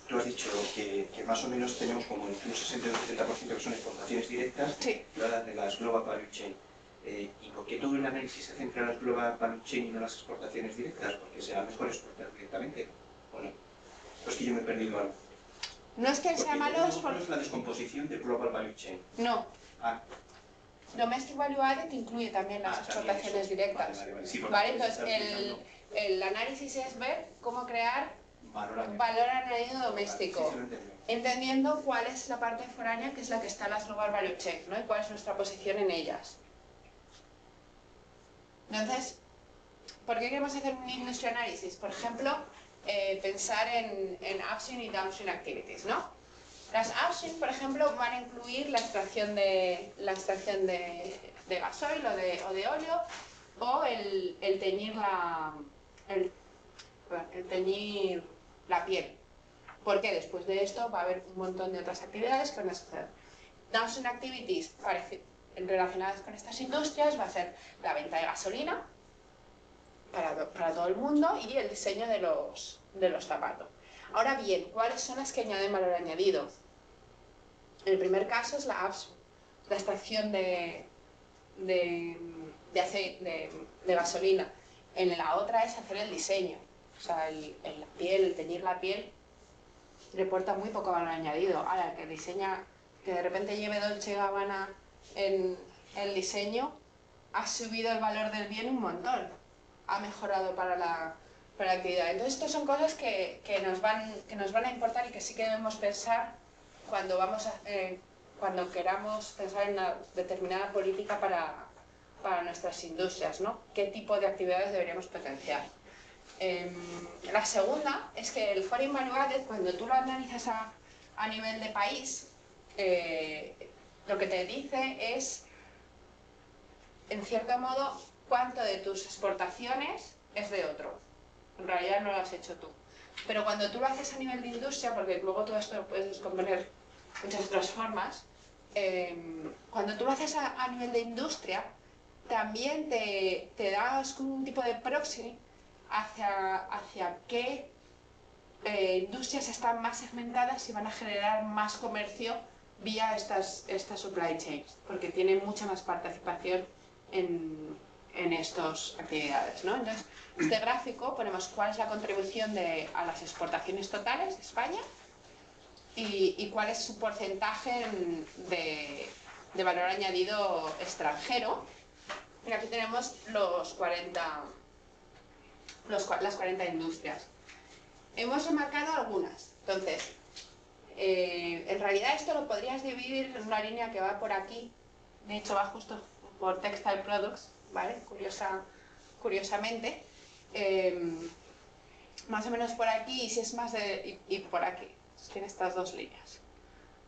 Tú has dicho que más o menos tenemos como entre un 60 y un 70% que son exportaciones directas, sí, de las Global Value Chain. ¿Y por qué todo el análisis se centra en las Global Value Chain y no en las exportaciones directas? ¿Porque será mejor exportar directamente? ¿O no? Pues que yo me he perdido algo. No es que sea malo... ¿Cuál es la descomposición de Global Value Chain? No. Ah. Domestic Value Added incluye también las exportaciones directas. Vale. Sí, entonces el análisis es ver cómo crear valor añadido doméstico, entendiendo cuál es la parte foránea, que es la que está en las Global Value Chain, ¿no? Y cuál es nuestra posición en ellas. Entonces, ¿por qué queremos hacer un industry analysis? Por ejemplo, pensar en upstream y downstream activities, ¿no? Las upstream, por ejemplo, van a incluir la extracción de gasoil o de óleo, o el teñir la piel. Porque después de esto va a haber un montón de otras actividades que van a suceder. Downstream activities relacionadas con estas industrias va a ser la venta de gasolina para todo el mundo y el diseño de los zapatos. Ahora bien, ¿cuáles son las que añaden valor añadido? El primer caso es la extracción de gasolina. En la otra es hacer el diseño. O sea, el teñir la piel reporta muy poco valor añadido. Ahora, el que diseña, que de repente lleve Dolce & Gabbana en el diseño, ha subido el valor del bien un montón. Ha mejorado para la actividad. Entonces, estas son cosas que nos van a importar y que sí que debemos pensar cuando queramos pensar en una determinada política para nuestras industrias, ¿no? ¿Qué tipo de actividades deberíamos potenciar? La segunda es que el Foreign Value Added, cuando tú lo analizas a nivel de país, lo que te dice es, en cierto modo, cuánto de tus exportaciones es de otro. En realidad no lo has hecho tú. Pero cuando tú lo haces a nivel de industria, porque luego todo esto lo puedes descomponer de muchas otras formas, cuando tú lo haces a nivel de industria, también te das un tipo de proxy hacia qué industrias están más segmentadas y van a generar más comercio vía estas supply chains, porque tienen mucha más participación en estas actividades, ¿no? Entonces, este gráfico ponemos cuál es la contribución a las exportaciones totales de España y cuál es su porcentaje de valor añadido extranjero. Y aquí tenemos las 40 industrias. Hemos remarcado algunas. Entonces, en realidad esto lo podrías dividir en una línea que va por aquí. De hecho, va justo por Textile Products, ¿vale? Curiosamente. Más o menos por aquí, y si es más y por aquí. Tiene estas dos líneas.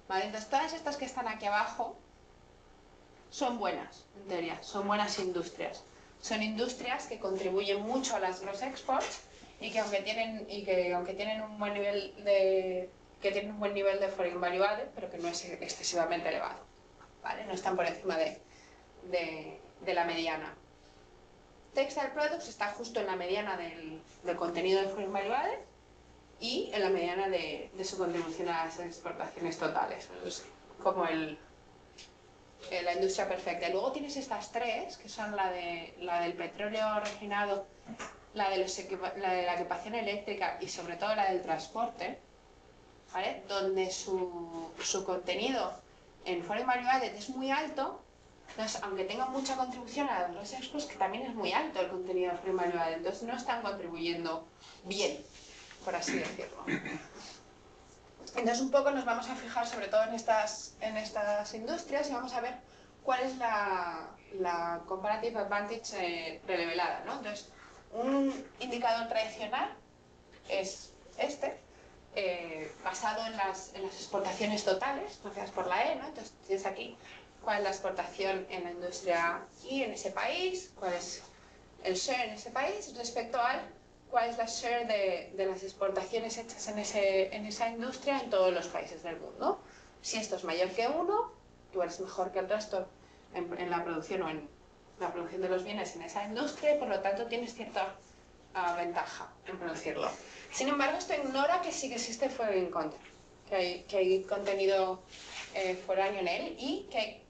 ¿Vale? Entonces, todas estas que están aquí abajo son buenas, en teoría, son buenas industrias. Son industrias que contribuyen mucho a las gross exports y que aunque tienen un buen nivel de foreign value added, pero que no es excesivamente elevado, ¿vale? No están por encima de la mediana. Textile Products está justo en la mediana del contenido de foreign value added y en la mediana de su contribución a las exportaciones totales. Es como la industria perfecta. Y luego tienes estas tres, que son la del petróleo refinado, la de la equipación eléctrica y sobre todo la del transporte, ¿vale? Donde su contenido en Foreign Value Added es muy alto. Entonces, aunque tengan mucha contribución a los exports, que también es muy alto el contenido de Foreign Value Added, entonces no están contribuyendo bien, por así decirlo. Entonces, un poco nos vamos a fijar sobre todo en estas industrias y vamos a ver cuál es la la comparative advantage revelada, ¿no? Entonces, un indicador tradicional es este, basado en las exportaciones totales, asociadas por la E, ¿no? Entonces tienes aquí cuál es la exportación en la industria Y en ese país, cuál es el share en ese país respecto al cuál es la share de las exportaciones hechas en esa industria en todos los países del mundo. Si esto es mayor que 1, tú eres mejor que el resto en la producción o en la producción de los bienes en esa industria y por lo tanto tienes cierta ventaja en producirlo. Sin embargo, esto ignora que sí que existe foreign content, que hay contenido foráneo en él y que hay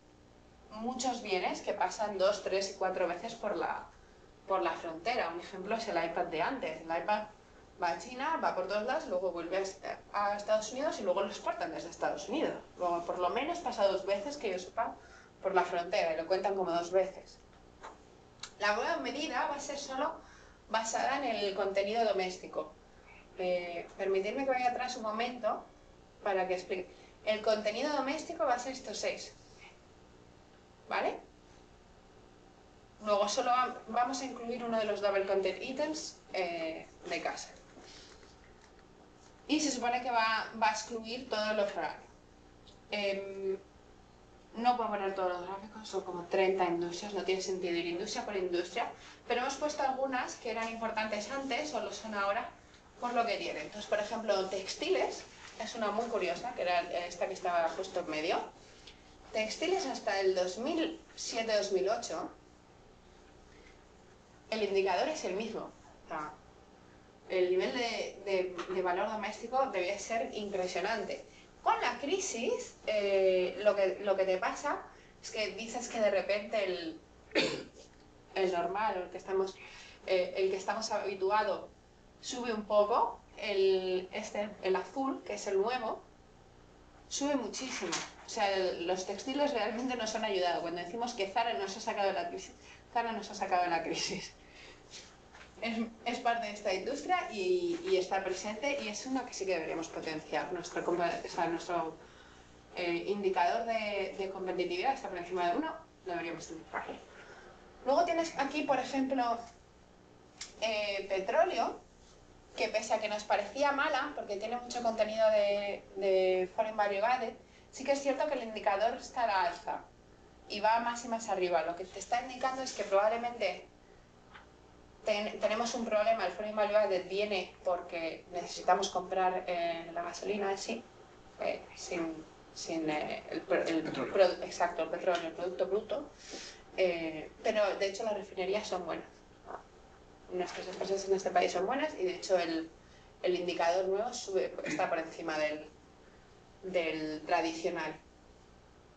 muchos bienes que pasan 2, 3 y 4 veces por la frontera. Un ejemplo es el iPad de antes. El iPad va a China, va por todos lados, luego vuelve a Estados Unidos y luego lo exportan desde Estados Unidos. Luego, por lo menos pasa 2 veces, que yo sepa, por la frontera y lo cuentan como 2 veces. La nueva medida va a ser solo basada en el contenido doméstico. Permitidme que vaya atrás un momento para que explique. El contenido doméstico va a ser estos 6. ¿Vale? Luego solo vamos a incluir uno de los double content items de casa. Y se supone que va a excluir todo lo foráneo. No puedo poner todos los gráficos, son como 30 industrias, no tiene sentido ir industria por industria, pero hemos puesto algunas que eran importantes antes o lo son ahora por lo que tienen. Entonces, por ejemplo, textiles, es una muy curiosa, que era esta que estaba justo en medio. Textiles hasta el 2007-2008, el indicador es el mismo. O sea, el nivel de valor doméstico debía ser impresionante. Con la crisis, lo que te pasa es que dices que de repente el normal, el que estamos habituados, sube un poco, el azul, que es el nuevo, sube muchísimo. O sea, los textiles realmente nos han ayudado. Cuando decimos que Zara nos ha sacado de la crisis, Zara nos ha sacado de la crisis. Es parte de esta industria y está presente y es una que sí que deberíamos potenciar. Nuestro indicador de competitividad está por encima de 1, deberíamos utilizarlo. Luego tienes aquí, por ejemplo, petróleo, que pese a que nos parecía mala, porque tiene mucho contenido de Foreign Value Added, sí que es cierto que el indicador está a la alza y va más y más arriba. Lo que te está indicando es que probablemente tenemos un problema. El Foreign Value Added viene porque necesitamos comprar la gasolina en sí, sin el petróleo, el producto bruto, pero de hecho las refinerías son buenas. Nuestras empresas en este país son buenas y de hecho el indicador nuevo está por encima del tradicional.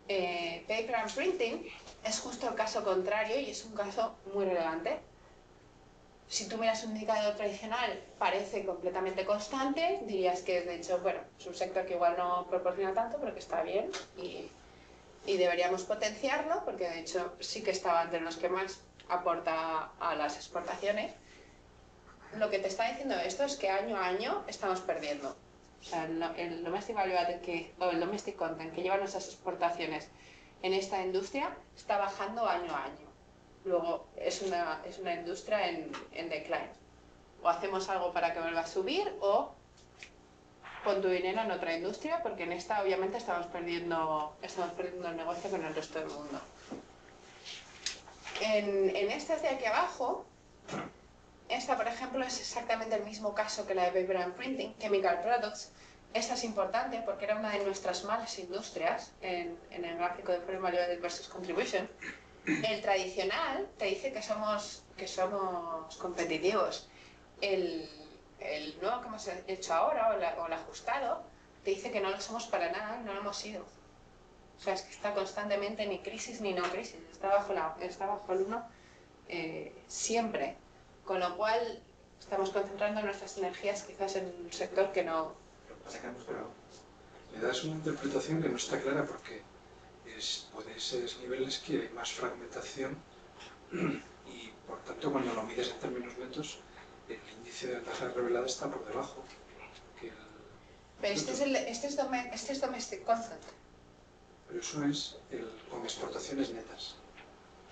Paper and Printing es justo el caso contrario y es un caso muy relevante. Si tú miras un indicador tradicional, parece completamente constante, dirías que de hecho, bueno, es un sector que igual no proporciona tanto, pero que está bien y deberíamos potenciarlo, porque de hecho sí que estaba entre los que más aporta a las exportaciones. Lo que te está diciendo esto es que año a año estamos perdiendo. O sea, el domestic value added o el domestic content que llevan nuestras exportaciones en esta industria está bajando año a año. Luego es una industria en decline. O hacemos algo para que vuelva a subir o pon tu dinero en otra industria, porque en esta obviamente estamos perdiendo el negocio con el resto del mundo. En estas de aquí abajo, esta por ejemplo es exactamente el mismo caso que la de Paper and Printing, Chemical Products. Esta es importante porque era una de nuestras malas industrias en el gráfico de Foreign Value Added versus Contribution. El tradicional te dice que somos competitivos. El nuevo que hemos hecho ahora, o el ajustado, te dice que no lo somos para nada y no lo hemos sido. O sea, es que está constantemente ni crisis ni no crisis. Está bajo el 1 siempre. Con lo cual, estamos concentrando nuestras energías quizás en un sector que no... Pero me das una interpretación que no está clara porque puede ser niveles que hay más fragmentación y por tanto cuando lo mides en términos netos el índice de ventaja revelada está por debajo. Pero este es domestic content. Pero eso es con exportaciones netas.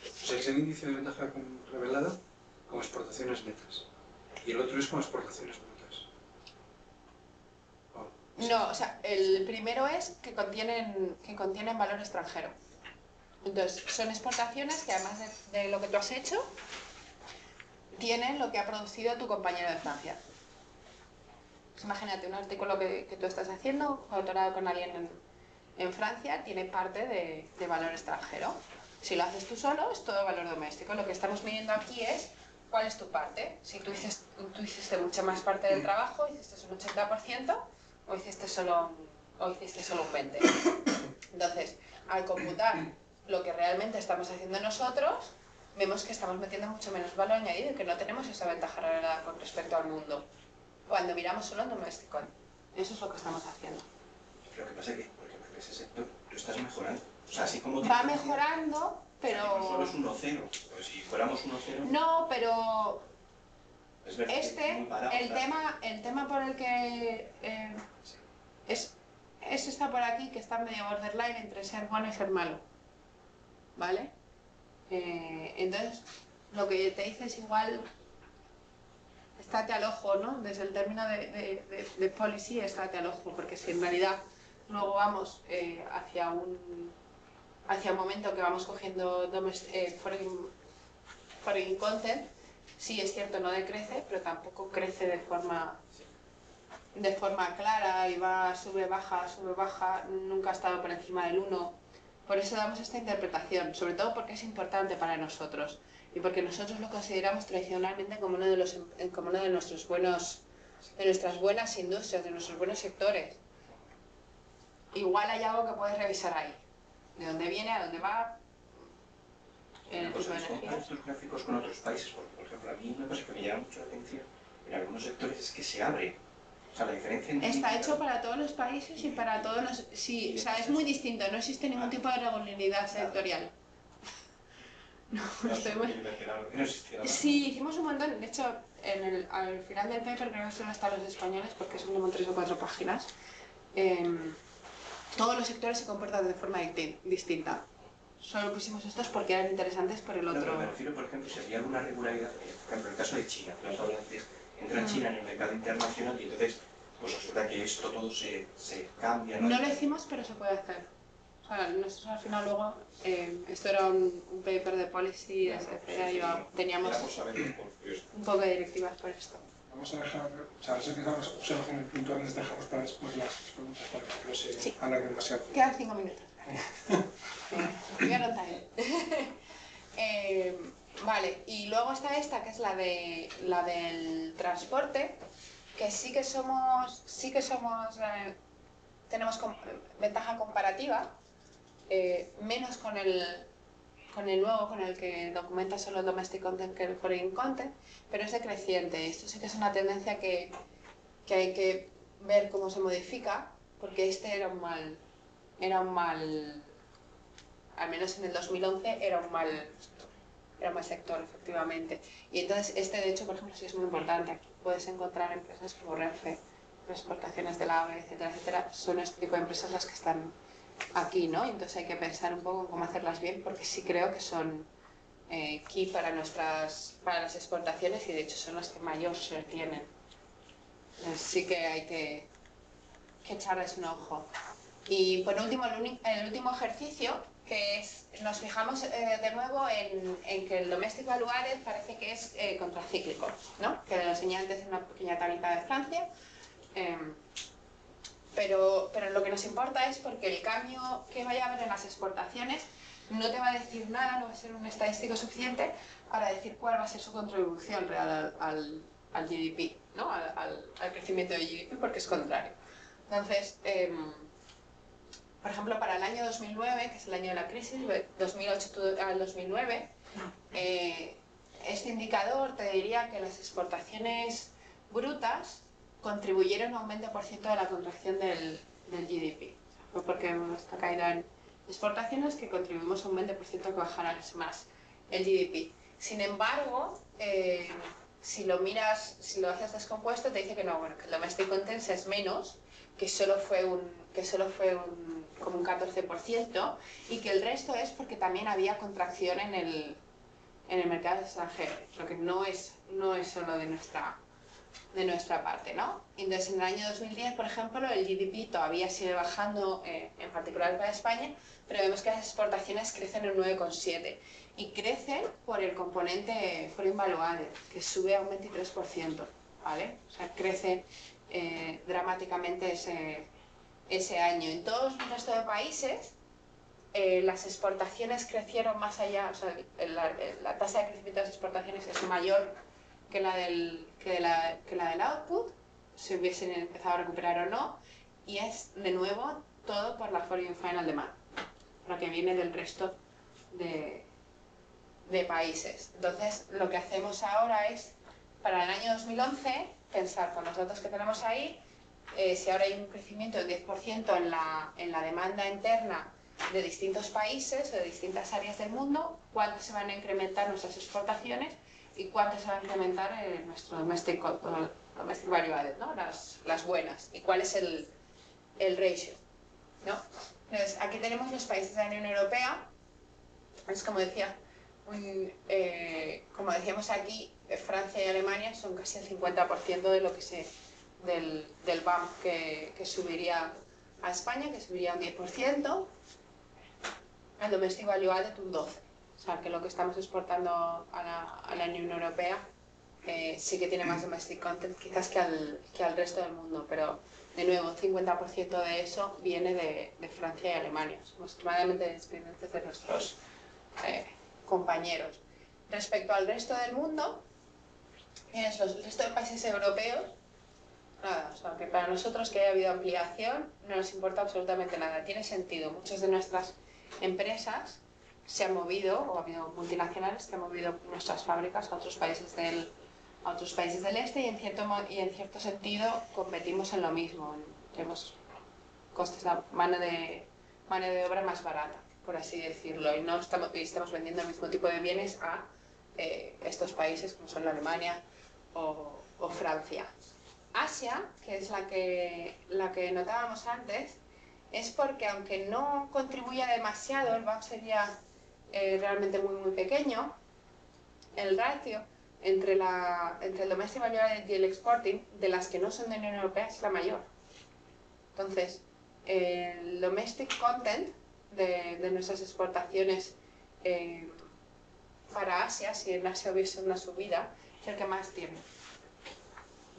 O sea, es el índice de ventaja revelada con exportaciones netas. Y el otro es con exportaciones brutas. No, o sea, el primero es que contienen valor extranjero. Entonces, son exportaciones que además de lo que tú has hecho, tienen lo que ha producido tu compañero de Francia. Pues imagínate, un artículo que tú estás haciendo, autorado con alguien en Francia, tiene parte de valor extranjero. Si lo haces tú solo, es todo valor doméstico. Lo que estamos midiendo aquí es cuál es tu parte. Si tú hiciste mucha más parte del trabajo, hiciste un 80%, o hiciste solo un 20%. Entonces, al computar lo que realmente estamos haciendo nosotros, vemos que estamos metiendo mucho menos valor añadido y que no tenemos esa ventaja revelada con respecto al mundo. Cuando miramos solo en doméstico. Eso es lo que estamos haciendo. Lo que pasa es que, por ejemplo, en ese sector tú estás mejorando. O sea, así como... Va mejorando, pero... O sea, no solo es 1-0. Pues si fuéramos 1-0... No, pero... Es verdad, el tema por el que... Eso está por aquí, que está medio borderline entre ser bueno y ser malo. ¿Vale? Entonces, lo que te dice es igual... Estate al ojo, ¿no? Desde el término de policy, estate al ojo, porque si en realidad luego vamos hacia un momento que vamos cogiendo foreign content, sí es cierto, no decrece, pero tampoco crece de forma clara y va, sube, baja, nunca ha estado por encima del 1. Por eso damos esta interpretación, sobre todo porque es importante para nosotros. Y porque nosotros lo consideramos tradicionalmente como uno de nuestras buenas industrias, de nuestros buenos sectores. Igual hay algo que puedes revisar ahí. De dónde viene, a dónde va. Comparar estos gráficos con otros países, porque, por ejemplo, a mí una cosa que me llama mucho la atención en algunos sectores es que se abre. O sea, la diferencia entre... Está hecho para todos los países y para todos los... Sí, o sea, es muy distinto, no existe ningún tipo de regularidad sectorial. No, sí, hicimos un montón. De hecho, al final del paper creo que solo están los españoles porque son como 3 o 4 páginas. Todos los sectores se comportan de forma distinta. Solo pusimos estos porque eran interesantes por el otro. No, me refiero, por ejemplo, si había alguna regularidad, por ejemplo, en el caso de China, que nos hablan antes, entra China en el mercado internacional y entonces, pues resulta que esto todo se cambia. No lo hicimos, pero se puede hacer. O sea, nosotros al final luego, esto era un paper de policy, teníamos un poco de directivas por esto. Vamos a dejar, o sea, sé que estamos observaciones puntuales, dejamos para después las preguntas para que no se alargue demasiado. Quedan 5 minutos. Voy a anotar. Vale, y luego está esta, que es la del transporte, que sí que tenemos ventaja comparativa, menos con el nuevo, con el que documenta solo el domestic content que el foreign content, pero es decreciente. Esto sí que es una tendencia que hay que ver cómo se modifica, porque este era un mal, al menos en el 2011 era un mal sector, efectivamente. Y entonces este, de hecho, por ejemplo, sí es muy importante. Aquí puedes encontrar empresas como Renfe, exportaciones del AVE, etcétera, etcétera. Son este tipo de empresas las que están aquí, ¿no? Entonces hay que pensar un poco en cómo hacerlas bien, porque sí creo que son key para las exportaciones y de hecho son las que mayor share tienen. Entonces sí que hay que echarles un ojo. Y por último, el último ejercicio, que es, nos fijamos de nuevo en que el domestic value added parece que es contracíclico, ¿no? Que lo enseñé antes en una pequeña tablita de Francia. Pero lo que nos importa es porque el cambio que vaya a haber en las exportaciones no te va a decir nada, no va a ser un estadístico suficiente para decir cuál va a ser su contribución real al GDP, ¿no? al crecimiento del GDP, porque es contrario. Entonces, por ejemplo, para el año 2009, que es el año de la crisis, 2008 al 2009, este indicador te diría que las exportaciones brutas contribuyeron a un 20% de la contracción del GDP. Fue porque hemos esta caída en exportaciones que contribuimos a un 20% a que bajara más el GDP. Sin embargo, si lo miras, si lo haces descompuesto, te dice que no, bueno, que el domestic content es menos, que solo fue como un 14%, y que el resto es porque también había contracción en el mercado extranjero, lo que no es solo de nuestra parte, ¿no? Entonces, en el año 2010, por ejemplo, el GDP todavía sigue bajando, en particular para España, pero vemos que las exportaciones crecen en 9,7%, y crecen por el componente Foreign Value Added, que sube a un 23%, ¿vale? O sea, crece dramáticamente ese año. En todos el resto de países, las exportaciones crecieron más allá, o sea, la tasa de crecimiento de las exportaciones es mayor que la del output, si hubiesen empezado a recuperar o no, y es de nuevo todo por la Foreign Final Demand, lo que viene del resto de países. Entonces, lo que hacemos ahora es, para el año 2011, pensar con los datos que tenemos ahí, si ahora hay un crecimiento del 10% en la demanda interna de distintos países o de distintas áreas del mundo, cuánto se van a incrementar nuestras exportaciones y cuánto se va a incrementar nuestro domestic value added, ¿no? Las buenas, y cuál es el ratio, ¿no? Entonces, aquí tenemos los países de la Unión Europea. Es como decía, como decíamos aquí, Francia y Alemania son casi el 50% de lo que del BAM que subiría a España, que subiría un 10%, al Domestic Value Added un 12%. O sea, que lo que estamos exportando a la Unión Europea sí que tiene más domestic content quizás que al resto del mundo, pero de nuevo, un 50% de eso viene de Francia y Alemania. Somos extremadamente dependientes de nuestros compañeros. Respecto al resto del mundo, el resto de países europeos, nada, o sea, que para nosotros que haya habido ampliación no nos importa absolutamente nada. Tiene sentido. Muchas de nuestras empresas se han movido, o ha habido multinacionales que han movido nuestras fábricas a otros países del este, y en cierto sentido competimos en lo mismo. Tenemos costes de mano de obra más barata, por así decirlo, y no estamos vendiendo el mismo tipo de bienes a estos países como son la Alemania o Francia. Asia, que es la que notábamos antes, es porque aunque no contribuya demasiado, el BAM sería realmente muy muy pequeño, el ratio entre el domestic value added y el exporting de las que no son de la Unión Europea es la mayor. Entonces, el domestic content de nuestras exportaciones para Asia, si en Asia hubiese una subida, es el que más tiene.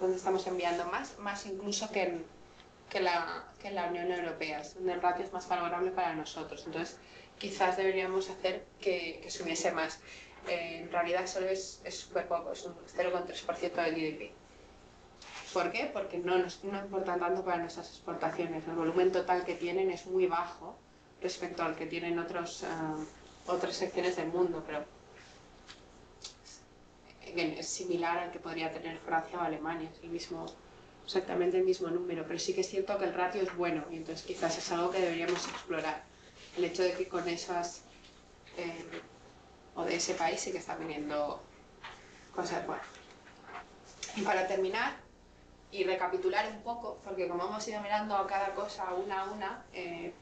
Donde estamos enviando más incluso que en la Unión Europea, donde el ratio es más favorable para nosotros. Entonces, quizás deberíamos hacer que subiese más. En realidad solo es súper poco, es un 0,3% del GDP. ¿Por qué? Porque no importan tanto para nuestras exportaciones. El volumen total que tienen es muy bajo respecto al que tienen otras secciones del mundo, pero es similar al que podría tener Francia o Alemania, es exactamente el mismo número, pero sí que es cierto que el ratio es bueno y entonces quizás es algo que deberíamos explorar. El hecho de que con esas o de ese país sí que está viniendo cosas buenas. Y para terminar y recapitular un poco, porque como hemos ido mirando a cada cosa una a una,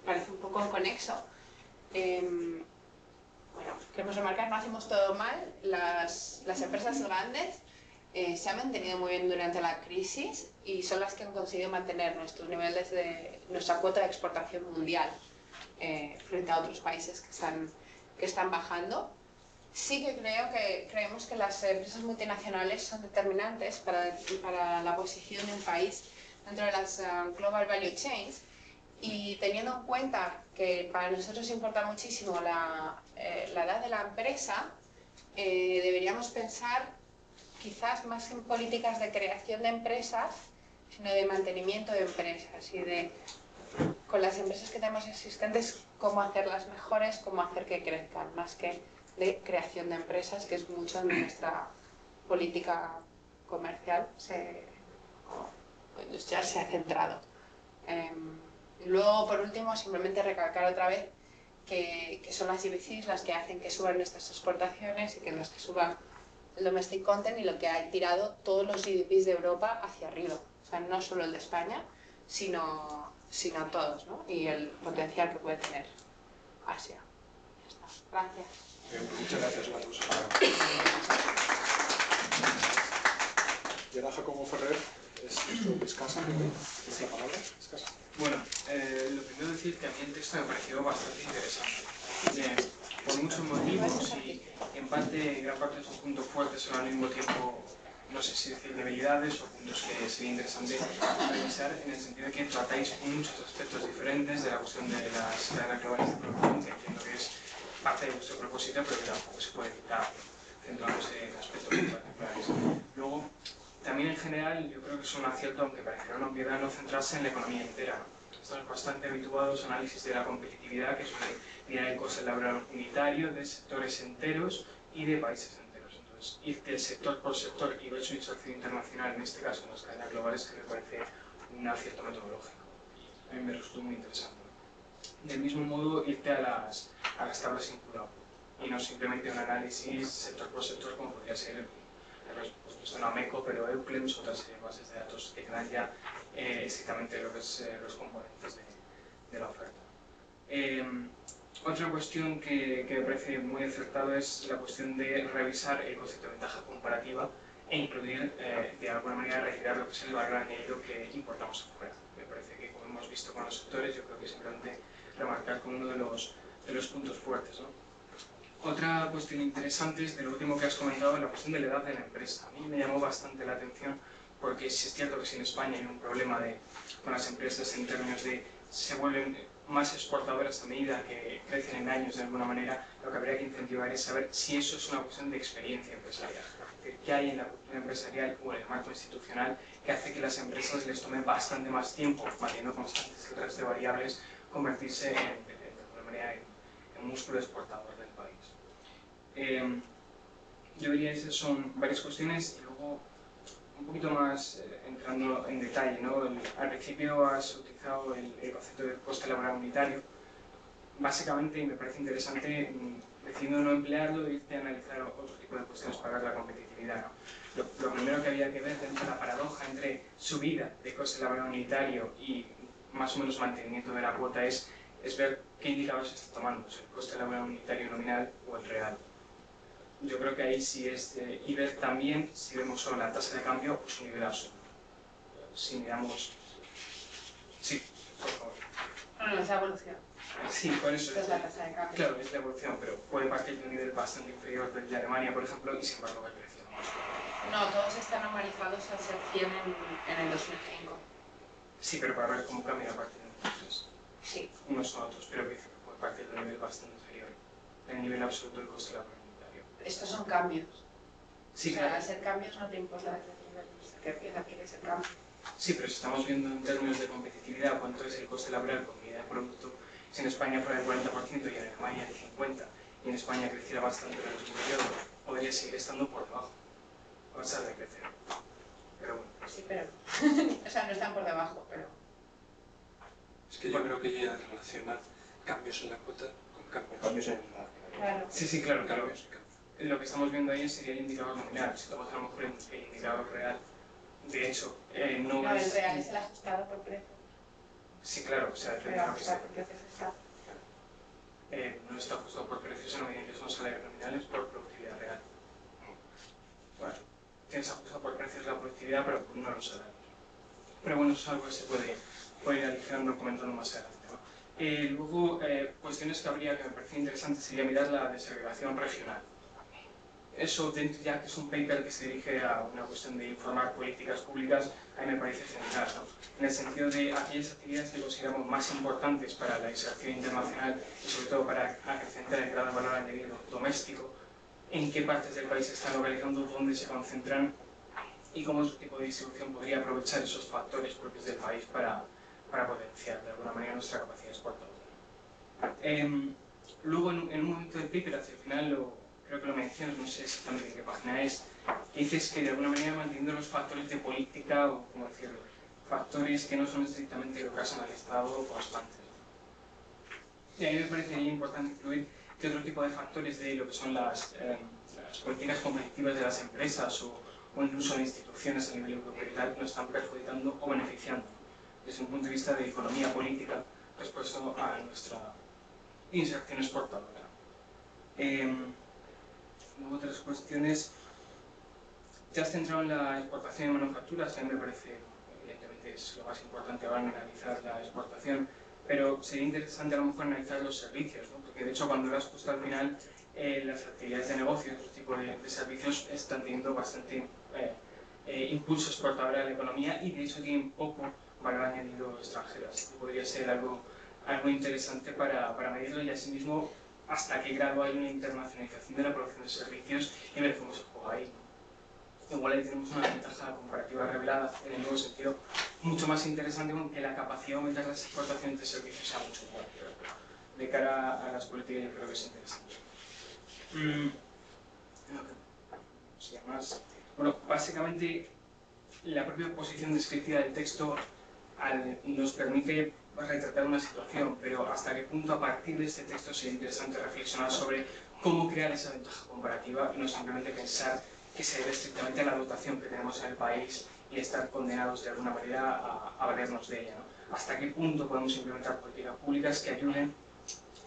parece un poco conexo. Bueno, queremos remarcar, no hacemos todo mal. Las empresas grandes se han mantenido muy bien durante la crisis y son las que han conseguido mantener nuestros niveles nuestra cuota de exportación mundial frente a otros países que están bajando. Sí que creemos que las empresas multinacionales son determinantes para la posición de un país dentro de las Global Value Chains, y teniendo en cuenta que para nosotros importa muchísimo la edad de la empresa, deberíamos pensar quizás más en políticas de creación de empresas, sino de mantenimiento de empresas y con las empresas que tenemos existentes, cómo hacerlas mejores, cómo hacer que crezcan, más que de creación de empresas, que es mucho en nuestra política comercial o industrial se ha centrado. Luego, por último, simplemente recalcar otra vez que son las GBCs las que hacen que suban nuestras exportaciones y que las que suban el domestic content, y lo que ha tirado todos los GDPs de Europa hacia arriba. O sea, no solo el de España, sino todos, ¿no? Y el potencial que puede tener Asia. Ya está. Gracias. Muchas gracias, Marcos. Y ahora Jacobo Ferrer es nuestro escasa, esa palabra, escasa. Bueno, lo primero decir que a mí el texto me pareció bastante interesante. Por muchos motivos y en parte, gran parte de sus puntos fuertes son al mismo tiempo, no sé si decir debilidades o puntos que sería interesante revisar en el sentido de que tratáis muchos aspectos diferentes de la cuestión de las cadenas globales de producción, que entiendo que es parte de vuestro propósito, pero que tampoco se puede evitar centrándose en aspectos muy particulares. Luego, también en general, yo creo que es un acierto, aunque pareciera una obviedad, no centrarse en la economía entera. Estamos bastante habituados a análisis de la competitividad, que suele mirar el coste laboral unitario de sectores enteros y de países enteros. Entonces, irte sector por sector y ver su inserción internacional, en este caso en las cadenas globales, que me parece un acierto metodológico. A mí me resultó muy interesante. Del mismo modo, irte a las tablas incluso y no simplemente un análisis sector por sector, como podría ser no Ameco, pero Euclid, otras serie de bases de datos que te dan ya exactamente lo que es los componentes de la oferta. Otra cuestión que me parece muy acertada es la cuestión de revisar el concepto de ventaja comparativa e incluir, de alguna manera, retirar lo que es el valor añadido que importamos afuera. Me parece que, como hemos visto con los sectores, yo creo que es importante remarcar como uno de los puntos fuertes, ¿no? Otra cuestión interesante es de lo último que has comentado, la cuestión de la edad de la empresa. A mí me llamó bastante la atención porque sí es cierto que si en España hay un problema con las empresas en términos de se vuelven más exportadoras a medida que crecen en años de alguna manera, lo que habría que incentivar es saber si eso es una cuestión de experiencia empresarial. ¿Qué hay en la cultura empresarial o en el marco institucional que hace que las empresas les tome bastante más tiempo, manteniendo constantes el resto de variables, convertirse de alguna manera en músculo exportador del país? Yo diría que esas son varias cuestiones y luego un poquito más entrando en detalle, ¿no? Al principio has utilizado el concepto de coste laboral unitario. Básicamente, y me parece interesante, decidiendo no emplearlo, irte a analizar otro tipo de cuestiones para ver la competitividad, ¿no? Lo primero que había que ver dentro de la paradoja entre subida de coste laboral unitario y más o menos mantenimiento de la cuota es ver qué indicadores se está tomando, si el coste laboral unitario nominal o el real. Yo creo que ahí sí es y ver también si vemos solo la tasa de cambio o su nivel absoluto. Si miramos... Sí, por favor. No, es la evolución. Sí, por eso Es la tasa de cambio. Claro, es la evolución, pero puede partir de un nivel bastante inferior del de Alemania, por ejemplo, y sin embargo va creciendo más. No, todos están normalizados al ser 100 en el 2005. Sí, pero para ver cómo cambia a partir de entonces. Sí. Unos son otros, pero que puede partir de un nivel bastante inferior. El nivel absoluto del coste laboral. Estos son cambios. Sí, o sea, claro. al ser cambios no te importa desde el nivel que empieza que es el cambio. Sí, pero si estamos viendo en términos de competitividad cuánto es el coste laboral por unidad de producto, si en España fuera del 40% y en Alemania del 50%, y en España creciera bastante en el último periodo, podría seguir estando por debajo, a pesar de crecer. Pero bueno. Sí, pero... o sea, no están por debajo, pero... Es que yo creo que ya relaciona cambios en la cuota con cambios en la... Claro. Sí, claro, claro. Lo que estamos viendo ahí sería el indicador nominal. Si tomamos a lo mejor el indicador real, de hecho, no es... el real es el ajustado por precio. Sí, claro, o sea, Pero ajustado por precios está. No está ajustado por precios, sino que son salarios nominales por productividad real. Bueno, tienes ajustado por precios la productividad, pero no los salarios. Pero bueno, eso es algo que se puede ir aligerando comentando más adelante, ¿no? Luego, cuestiones que me parecen interesantes sería mirar la desagregación regional. Eso, dentro ya que es un paper que se dirige a una cuestión de informar políticas públicas, a mí me parece central, ¿no? En el sentido de aquellas actividades que consideramos más importantes para la inserción internacional y sobre todo para acrecentar el grado de valor añadido doméstico, en qué partes del país se están localizando, dónde se concentran y cómo otro tipo de distribución podría aprovechar esos factores propios del país para potenciar de alguna manera nuestra capacidad exportadora. Luego, en un momento del paper, hacia el final, creo que lo mencionas, no sé exactamente en qué página es, dices que de alguna manera manteniendo los factores de política, o como decirlo, factores que no son estrictamente lo que has analizado constantes. Y a mí me parecería importante incluir que otro tipo de factores de lo que son las políticas competitivas de las empresas o incluso de instituciones a nivel europeo y tal, nos están perjudicando o beneficiando. desde un punto de vista de economía política respecto a nuestra inserción exportadora. Luego otras cuestiones, te has centrado en la exportación de manufacturas, que a mí me parece, evidentemente es lo más importante ahora analizar la exportación, pero sería interesante a lo mejor analizar los servicios, ¿no? Porque de hecho cuando lo has puesto al final, las actividades de negocio, otro tipo de servicios están teniendo bastante impulso exportador a la economía y de hecho tienen poco valor añadido extranjero, así que podría ser algo interesante para medirlo y asimismo hasta qué grado hay una internacionalización de la producción de servicios y ver cómo se juega ahí, ¿no? Igual ahí tenemos una ventaja comparativa revelada en el nuevo sentido mucho más interesante, aunque la capacidad de aumentar las exportaciones de servicios sea mucho mayor. De cara a las políticas yo creo que es interesante. Bueno, básicamente la propia posición descriptiva del texto nos permite retratar una situación, pero hasta qué punto a partir de este texto sería interesante reflexionar sobre cómo crear esa ventaja comparativa y no simplemente pensar que se debe estrictamente a la dotación que tenemos en el país y estar condenados de alguna manera a valernos de ella, ¿no? Hasta qué punto podemos implementar políticas públicas que ayuden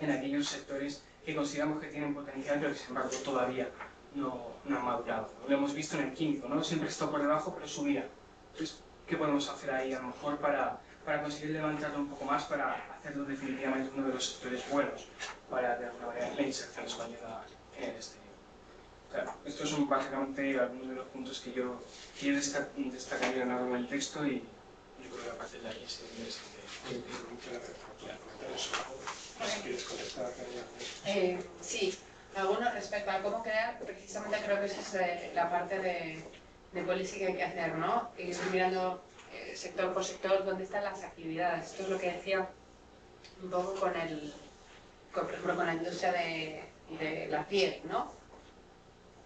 en aquellos sectores que consideramos que tienen potencial pero que sin embargo todavía no han madurado, ¿no? Lo hemos visto en el químico, ¿no? Siempre está por debajo pero subía. Entonces, ¿qué podemos hacer ahí a lo mejor para conseguir levantarlo un poco más, para hacerlo definitivamente uno de los sectores buenos para de alguna manera la inserción española en el exterior? Claro, estos son básicamente algunos de los puntos que yo destacaría a lo largo del texto y yo creo que a partir de ahí es interesante. Si quieres contestar, sí, algunos respecto a cómo crear, precisamente creo que esa es la parte de policy que hay que hacer, ¿no? Ir mirando sector por sector dónde están las actividades. Esto es lo que decía un poco por ejemplo, con la industria de la piel, ¿no?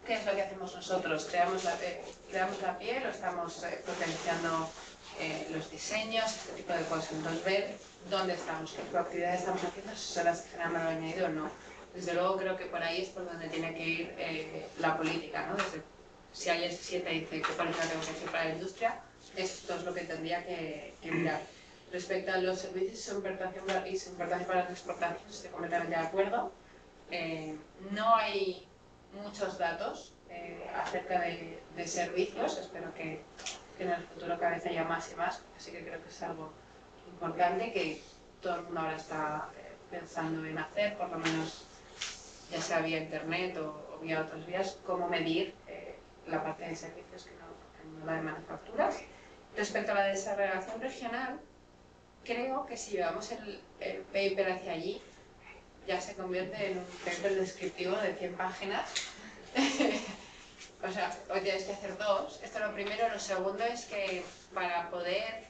¿Qué es lo que hacemos nosotros? ¿Creamos la piel o estamos potenciando los diseños, este tipo de cosas? Entonces, ver dónde estamos, qué actividades estamos haciendo, si son las que generan valor añadido o no. Desde luego creo que por ahí es por donde tiene que ir la política, ¿no? Si alguien se sienta y dice qué política tengo que hacer para la industria, esto es lo que tendría que mirar. Respecto a los servicios y su importancia para las exportaciones, estoy completamente de acuerdo. No hay muchos datos acerca de servicios, espero que en el futuro cada vez haya más y más, así que creo que es algo importante que todo el mundo ahora está pensando en hacer, por lo menos ya sea vía internet o vía otras vías, cómo medir la parte de servicios que no la de manufacturas. Respecto a la desagregación regional, creo que si llevamos el paper hacia allí, ya se convierte en un paper descriptivo de 100 páginas. O sea, hoy tienes que hacer dos. Esto es lo primero. Lo segundo es que para poder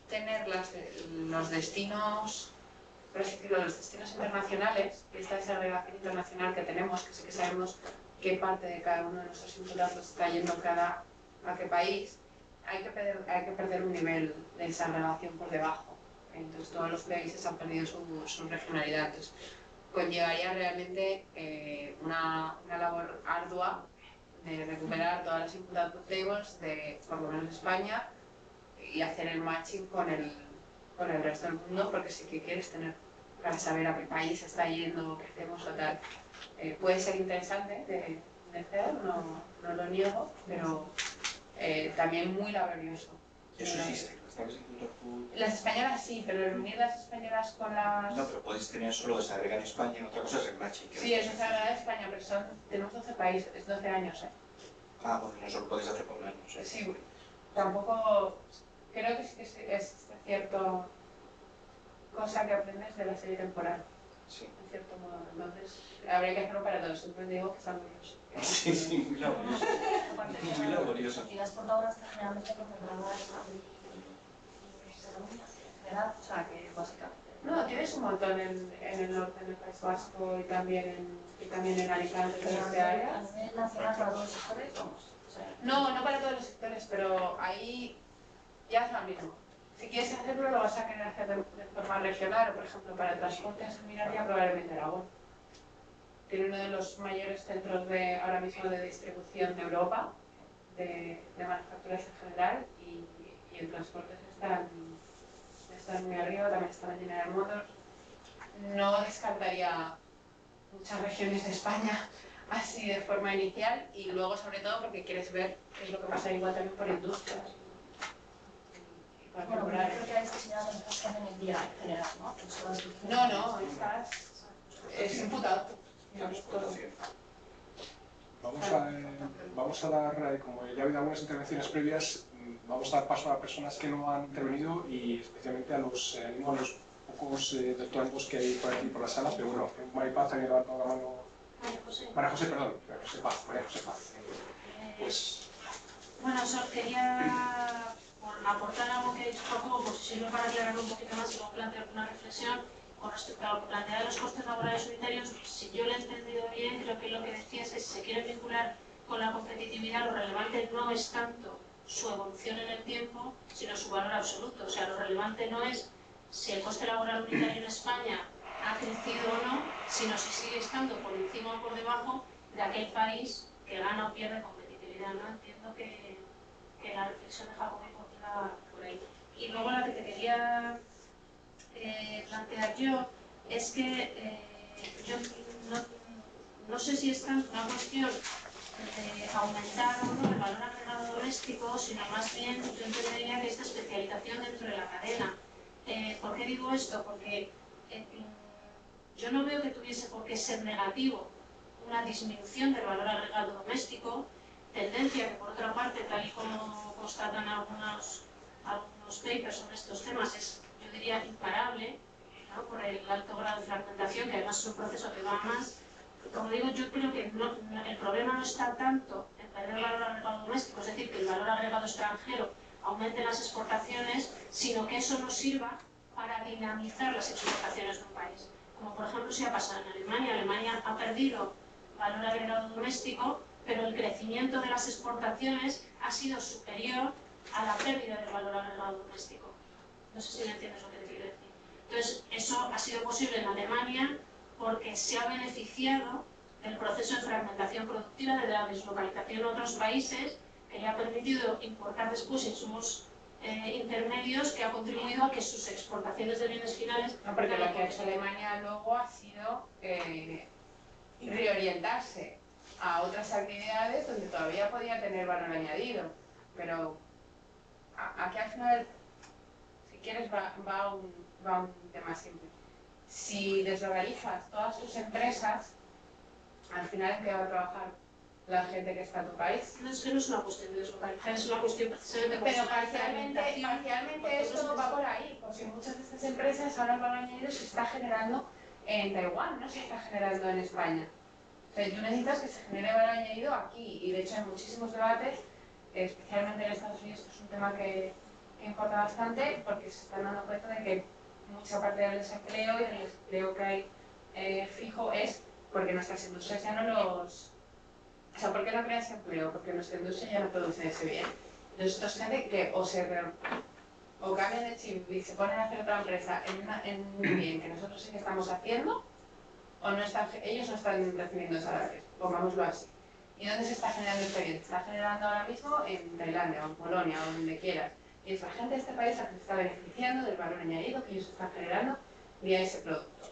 tener los destinos, por así decirlo, los destinos internacionales, y esta desagregación internacional que tenemos, que sí que sabemos qué parte de cada uno de nuestros inputs está yendo a qué país, hay que perder un nivel de desagregación por debajo. Entonces todos los países han perdido su regionalidad. Entonces, conllevaría realmente una labor ardua de recuperar todas las input output tables de, por lo menos, España y hacer el matching con el resto del mundo, porque sí que quieres tener para saber a qué país está yendo, qué hacemos o tal. Puede ser interesante de hacer, no lo niego, pero también muy laborioso. Eso existe, ¿sabes? Las españolas sí, pero el unir las españolas con las... No, pero puedes tener solo desagregar en España, otra cosa es el matching. Sí, es desagregar en España, pero tenemos 12 países, 12 años, ¿eh? Ah, bueno, no solo puedes hacer por un año. Sí, tampoco... Creo que sí que es cierto cosa que aprendes de la serie temporal. Sí. En cierto modo, entonces habría que hacerlo para todos. Siempre digo que está laborioso. Sí, muy laborioso. Muy laborioso. Y las portadoras están generalmente concentradas en o sea, que básicamente... No, tienes un montón en el norte del País Vasco y también en Alicante, en este área. A nivel nacional para todos los sectores, vamos. O sea, No para todos los sectores, pero ahí ya es lo mismo. Si quieres hacerlo, lo vas a querer hacer de forma regional, o por ejemplo, para transporte se miraría probablemente Aragón. Tiene uno de los mayores centros ahora mismo de distribución de Europa, de manufacturas en general, y en transportes están muy arriba, también está la General Motors. No descartaría muchas regiones de España así de forma inicial, y luego sobre todo porque quieres ver qué es lo que pasa igual también por industrias. Bueno, pero yo creo que hay diseñado empresas en el día en general, ¿no? No, es imputado. Vamos a dar, como ya ha habido algunas intervenciones previas, vamos a dar paso a personas que no han intervenido y especialmente a los pocos doctorandos que hay por aquí por la sala, pero bueno, Maripaz también ha levantado la mano. María José, perdón, María José Paz. Pues... Bueno, solo quería aportar algo que he dicho poco, por si sirve para aclarar un poquito más y luego plantear una reflexión con respecto a lo que plantea de los costes laborales unitarios. Si yo lo he entendido bien, creo que lo que decía es que si se quiere vincular con la competitividad, lo relevante no es tanto su evolución en el tiempo, sino su valor absoluto. O sea, lo relevante no es si el coste laboral unitario en España ha crecido o no, sino si sigue estando por encima o por debajo de aquel país que gana o pierde competitividad, ¿no? Entiendo que la reflexión de Jacobi iba por ahí. Y luego la que te quería plantear yo es que yo no sé si es tanto una cuestión de aumentar o no el valor agregado doméstico, sino más bien yo entendería que esta especialización dentro de la cadena. ¿Por qué digo esto? Porque yo no veo que tuviese por qué ser negativo una disminución del valor agregado doméstico, tendencia que por otra parte, tal y como constatan algunos papers sobre estos temas, es, yo diría, imparable, ¿no? Por el alto grado de fragmentación, que además es un proceso que va a más. Como digo, yo creo que el problema no está tanto en perder el valor agregado doméstico, es decir, que el valor agregado extranjero aumente las exportaciones, sino que eso nos sirva para dinamizar las exportaciones de un país. Como por ejemplo si ha pasado en Alemania. Alemania ha perdido valor agregado doméstico, pero el crecimiento de las exportaciones ha sido superior a la pérdida del valor agregado doméstico. No sé si me entiendes lo que te quiero decir. Entonces, eso ha sido posible en Alemania porque se ha beneficiado del proceso de fragmentación productiva, de la deslocalización en otros países, que le ha permitido importar después insumos intermedios, que ha contribuido a que sus exportaciones de bienes finales... No, porque lo que ha hecho Alemania luego ha sido reorientarse a otras actividades donde todavía podía tener valor añadido. Pero aquí al final, si quieres, va un tema simple. Si deslocalizas todas tus empresas, al final ¿en qué va a trabajar la gente que está en tu país? No, es que no es una cuestión de deslocalizar, es una cuestión precisamente... Pero parcialmente esto va por ahí, porque muchas de estas empresas ahora el valor añadido se está generando en Taiwán, no se está generando en España. O sea, tú necesitas que se genere valor añadido aquí, y de hecho hay muchísimos debates, especialmente en Estados Unidos, que es un tema que importa bastante, porque se están dando cuenta de que mucha parte del desempleo y del empleo que hay fijo es porque nuestras industrias ya no los... O sea, ¿por qué no creas empleo? Porque nuestra industria ya no produce ese bien. Entonces, esto es gente que o cambian de chip y se ponen a hacer otra empresa en un bien que nosotros sí que estamos haciendo, o no están, ellos no están recibiendo salarios, pongámoslo así. ¿Y dónde se está generando este bien? Se está generando ahora mismo en Tailandia o en Polonia o donde quieras. Y es la gente de este país la que se está beneficiando del valor añadido que ellos están generando vía ese producto.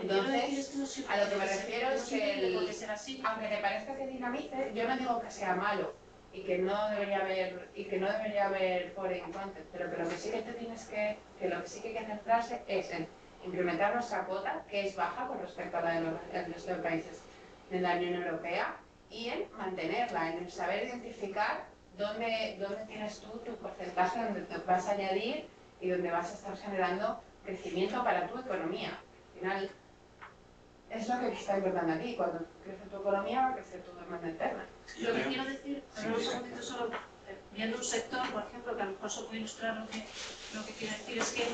Entonces, a lo que me refiero es que, aunque te parezca que dinamice, yo no digo que sea malo y que no debería haber por en contra, pero que lo que sí que te tienes que lo que sí que hay que centrarse es en incrementar nuestra cuota, que es baja con respecto a la del resto de países de la Unión Europea, y en mantenerla, en saber identificar dónde tienes tú tu porcentaje, donde te vas a añadir y donde vas a estar generando crecimiento para tu economía. Al final, es lo que está importando aquí. Cuando crece tu economía, va a crecer tu demanda interna. Lo que quiero decir, un segundito solo, viendo un sector, por ejemplo, que a lo mejor se puede ilustrar lo que quiero decir, es que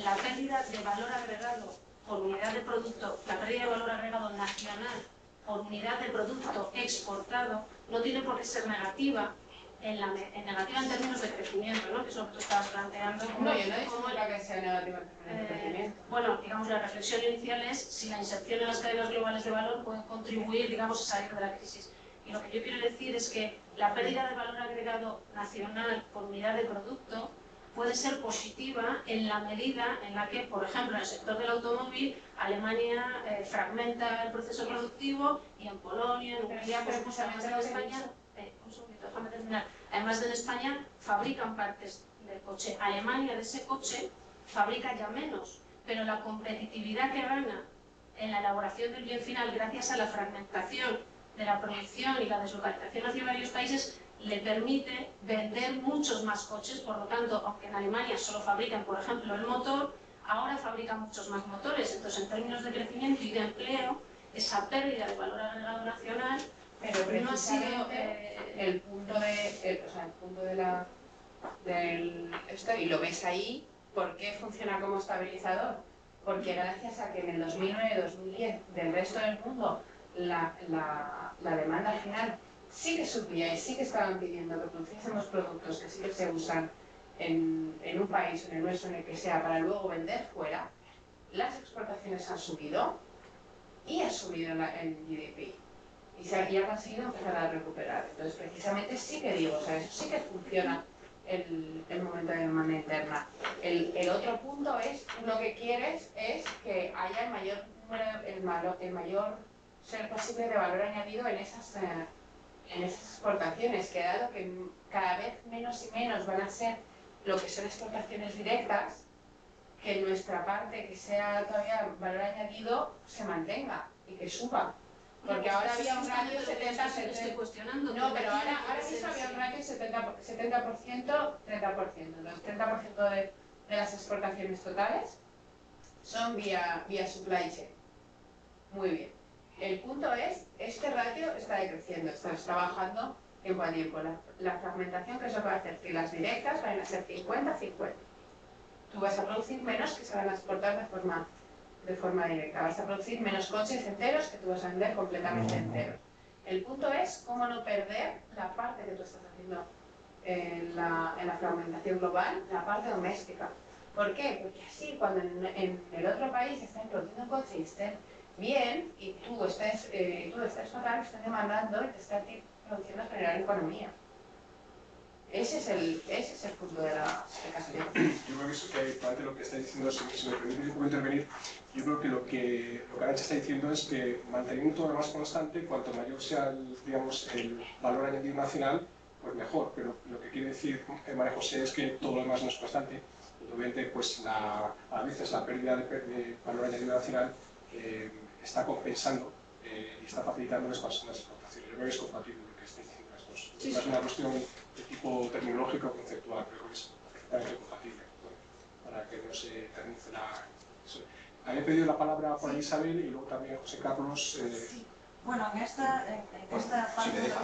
la pérdida de valor agregado por unidad de producto, la pérdida de valor agregado nacional por unidad de producto exportado, no tiene por qué ser negativa, negativa en términos de crecimiento, ¿no? Que es lo que tú estabas planteando. No, yo no he dicho que sea negativa en términos de crecimiento. Bueno, digamos, la reflexión inicial es si la inserción en las cadenas globales de valor puede contribuir, digamos, a salir de la crisis. Y lo que yo quiero decir es que la pérdida de valor agregado nacional por unidad de producto puede ser positiva en la medida en la que, por ejemplo, en el sector del automóvil, Alemania fragmenta el proceso productivo y en Polonia, en Hungría, pero además en España, un segundito, déjame terminar, además en España fabrican partes del coche. Alemania de ese coche fabrica ya menos, pero la competitividad que gana en la elaboración del bien final gracias a la fragmentación de la producción y la deslocalización hacia varios países le permite vender muchos más coches. Por lo tanto, aunque en Alemania solo fabrican, por ejemplo, el motor, ahora fabrican muchos más motores. Entonces, en términos de crecimiento y de empleo, esa pérdida de valor agregado nacional no ha sido el punto del esto, y lo ves ahí. ¿Por qué funciona como estabilizador? Porque gracias a que en el 2009-2010 del resto del mundo la demanda al final sí que subía y sí que estaban pidiendo que produciésemos productos que sí que se usan en un país, en el nuestro, en el que sea, para luego vender fuera, las exportaciones han subido y ha subido el GDP. Y ha conseguido empezar a recuperar. Entonces, precisamente sí que digo, o sea, eso sí que funciona el momento de demanda interna. El otro punto es, lo que quieres es que haya el mayor ser posible de valor añadido en esas exportaciones, que dado que cada vez menos y menos van a ser lo que son exportaciones directas, que nuestra parte, que sea todavía valor añadido, se mantenga y que suba. Porque ahora había un ratio 70%, no, pero ahora mismo había un ratio 70%, 30%. Los 30% de las exportaciones totales son vía supply chain. Muy bien. El punto es, este ratio está decreciendo, está bajando tiempo a tiempo. La fragmentación, que es lo que va a hacer que las directas van a ser 50-50. Tú vas a producir menos que se van a exportar de forma directa. Vas a producir menos coches enteros que tú vas a vender completamente enteros. El punto es cómo no perder la parte que tú estás haciendo en la fragmentación global, la parte doméstica. ¿Por qué? Porque así, cuando en el otro país estén produciendo coches y estén bien, y tú estés fatal, estén demandando y te están produciendo generar economía. Ese es el punto de la explicación. Yo creo que eso que parte lo que está diciendo, si me permite que puedo intervenir, yo creo que lo que Arantxa está diciendo es que manteniendo todo lo más constante, cuanto mayor sea el valor añadido nacional, pues mejor. Pero lo que quiere decir María José es que todo lo demás no es constante. Y obviamente, pues a veces la pérdida de valor añadido nacional está compensando y está facilitando las exportaciones. Yo creo que es compatible lo que está diciendo las dos. Sí, es una cuestión de tipo terminológico o conceptual, pero es perfectamente compatible, para que no se eternice la... Había pedido la palabra por Isabel y luego también José Carlos. Sí. Bueno, en esta parte de la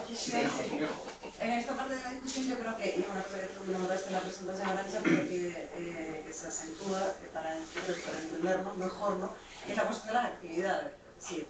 discusión, yo creo que, y bueno, tú lo notaste en la presentación, Arantxa, pero que se acentúa para entendernos mejor, ¿no? Es la cuestión de las actividades. Es decir,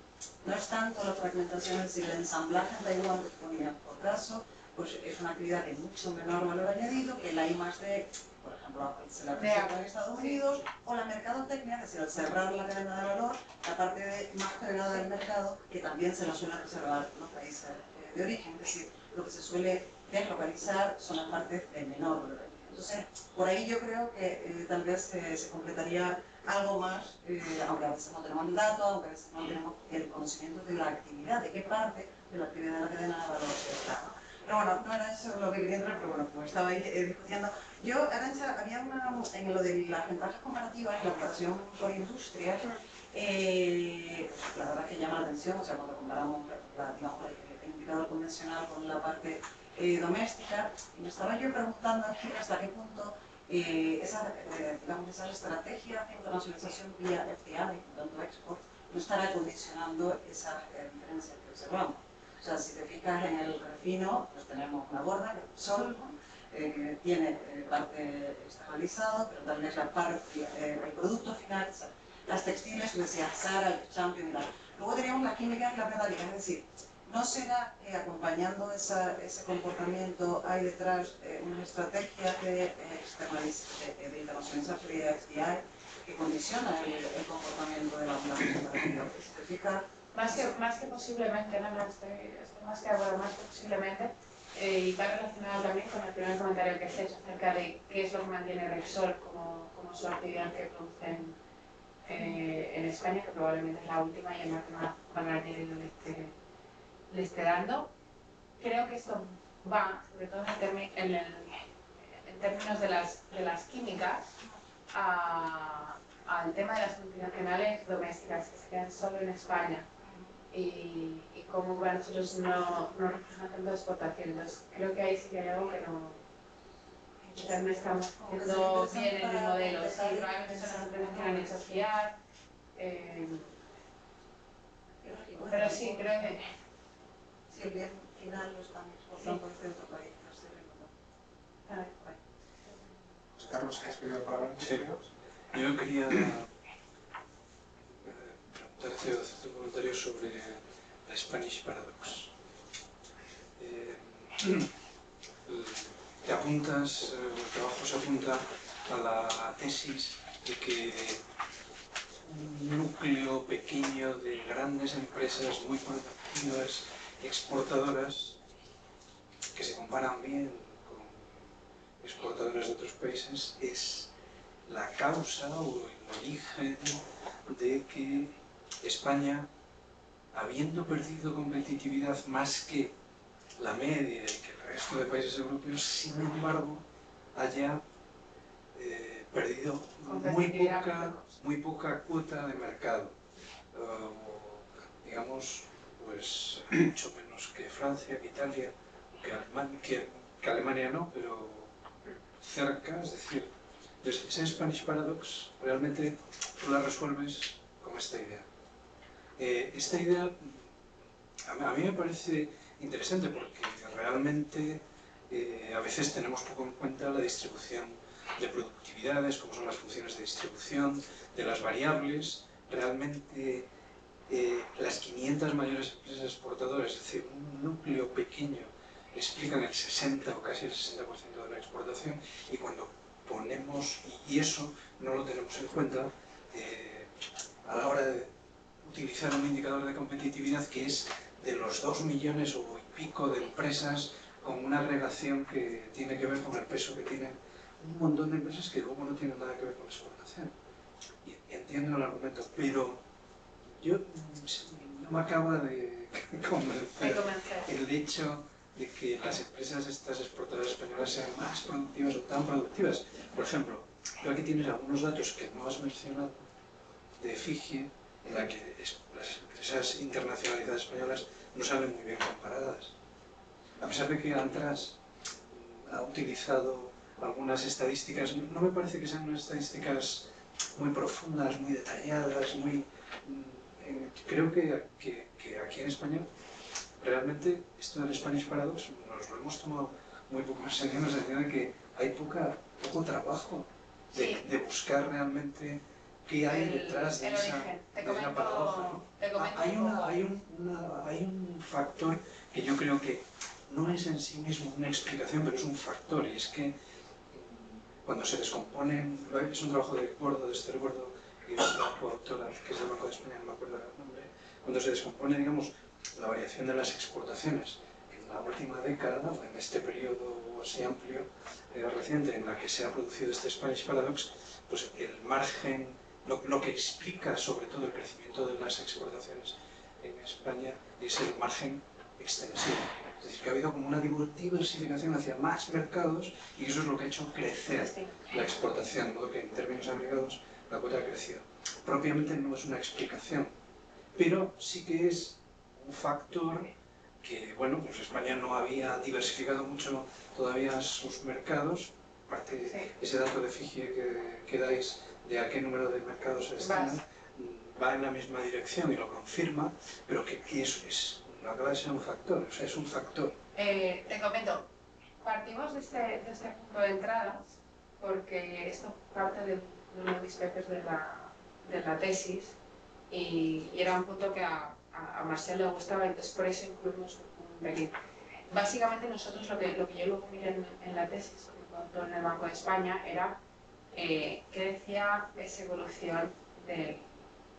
no es tanto la fragmentación, es decir, el ensamblaje en Taiwán que ponía por caso, pues es una actividad de mucho menor valor añadido que la I+D, por ejemplo, se la presenta en Estados Unidos, o la mercadotecnia, es decir, al cerrar la cadena de valor, la parte más generada del mercado, que también se la suelen reservar los países de origen, es decir, lo que se suele deslocalizar son las partes de menor valor añadido. Entonces, por ahí yo creo que tal vez se completaría algo más, aunque a veces no tenemos el dato, aunque a veces no tenemos el conocimiento de la actividad, de qué parte de la actividad de la cadena de valor se está, ¿no? Pero bueno, no era eso lo que quería entrar, pero bueno, como estaba ahí discutiendo. Yo, Arantxa, había en lo de las ventajas comparativas, la comparación por industria, la verdad es que llama la atención, o sea, cuando comparamos digamos, el indicador convencional con la parte doméstica, y me estaba yo preguntando hasta qué punto esas estrategias de internacionalización vía FDI, tanto export, no estará condicionando esas diferencias que observamos. O sea, si te fijas en el refino, pues tenemos una borda, que es el sol, que tiene parte externalizado, pero también es la parte, el producto final, las textiles, como decía, Zara, el Champion y tal. Luego teníamos la química y la metálica, es decir, ¿no será que acompañando ese comportamiento hay detrás una estrategia de internacionalización de FDI que condiciona el comportamiento de la población cooperativa? Si te fijas, más que posiblemente, no, estoy más que de acuerdo, más que posiblemente, Y va relacionado también con el primer comentario que hacéis acerca de qué es lo que mantiene Repsol como su actividad que producen en España, que probablemente es la última y en la que más valor añadido le esté dando. Creo que esto va, sobre todo en términos de las químicas, al tema de las multinacionales domésticas que se quedan solo en España y cómo para nosotros no representa tanto exportación. Entonces, creo que ahí sí que hay algo que quizás no estamos haciendo bien en el modelo. Sí, probablemente son las empresas que han hecho fiar, pero sí, creo que... Si el bien final lo están exportando desde otro país, no sé, ¿no? José Carlos, ¿has pedido la palabra? Sí. Yo quería preguntarte o hacerte un comentario sobre la Spanish Paradox. Te apuntas, el trabajo se apunta a la tesis de que un núcleo pequeño de grandes empresas muy productivas, exportadoras, que se comparan bien con exportadoras de otros países, es la causa o el origen de que España, habiendo perdido competitividad más que la media y que el resto de países europeos, sin embargo, haya perdido muy poca cuota de mercado. Digamos, pues mucho menos que Francia, que Italia, que Alemania no, pero cerca, es decir, esa Spanish Paradox realmente tú la resuelves con esta idea. Esta idea a mí me parece interesante porque realmente a veces tenemos poco en cuenta la distribución de productividades, como son las funciones de distribución, de las variables. Realmente las 500 mayores empresas exportadoras, es decir, un núcleo pequeño, explican el 60 o casi el 60% de la exportación, y cuando ponemos, y eso no lo tenemos en cuenta a la hora de utilizar un indicador de competitividad que es de los 2 millones o y pico de empresas, con una agregación que tiene que ver con el peso que tienen un montón de empresas que luego no tienen nada que ver con la exportación. Y entiendo el argumento, pero yo no me acaba de convencer el hecho de que las empresas estas exportadoras españolas sean más productivas o tan productivas. Por ejemplo, tú aquí tienes algunos datos que no has mencionado de FIGE, en la que las empresas internacionalizadas españolas no salen muy bien comparadas. A pesar de que Antras ha utilizado algunas estadísticas, no me parece que sean unas estadísticas muy profundas, muy detalladas, creo que aquí en España realmente esto del Spanish Paradox nos lo hemos tomado muy poco en serio, en el sentido de que hay poco trabajo de buscar realmente qué hay detrás de esa paradoja, ¿no? Hay un factor que yo creo que no es en sí mismo una explicación, pero es un factor, y es que cuando se descomponen, es un trabajo de Gordo, de Esther Gordo, que es la coautora, que es del Banco de España, no me acuerdo el nombre, cuando se descompone, digamos, la variación de las exportaciones en la última década, en este periodo así amplio, reciente, en la que se ha producido este Spanish Paradox, pues el margen, lo que explica sobre todo el crecimiento de las exportaciones en España es el margen extensivo. Es decir, que ha habido como una diversificación hacia más mercados y eso es lo que ha hecho crecer la exportación, de modo que en términos agregados la cuota ha crecido. Propiamente no es una explicación, pero sí que es un factor que, bueno, pues España no había diversificado mucho todavía sus mercados, aparte de ese dato de FIGE que dais de a qué número de mercados se destinan, va en la misma dirección y lo confirma, pero que eso no acaba de ser un factor, o sea, es un factor. Te comento, partimos de este punto de entrada, porque esto parte de uno de mis papers de la tesis, y era un punto que a Marcel le gustaba, entonces por eso incluimos un pelín. Básicamente nosotros lo que yo luego miré en la tesis, en el Banco de España, era qué decía esa evolución de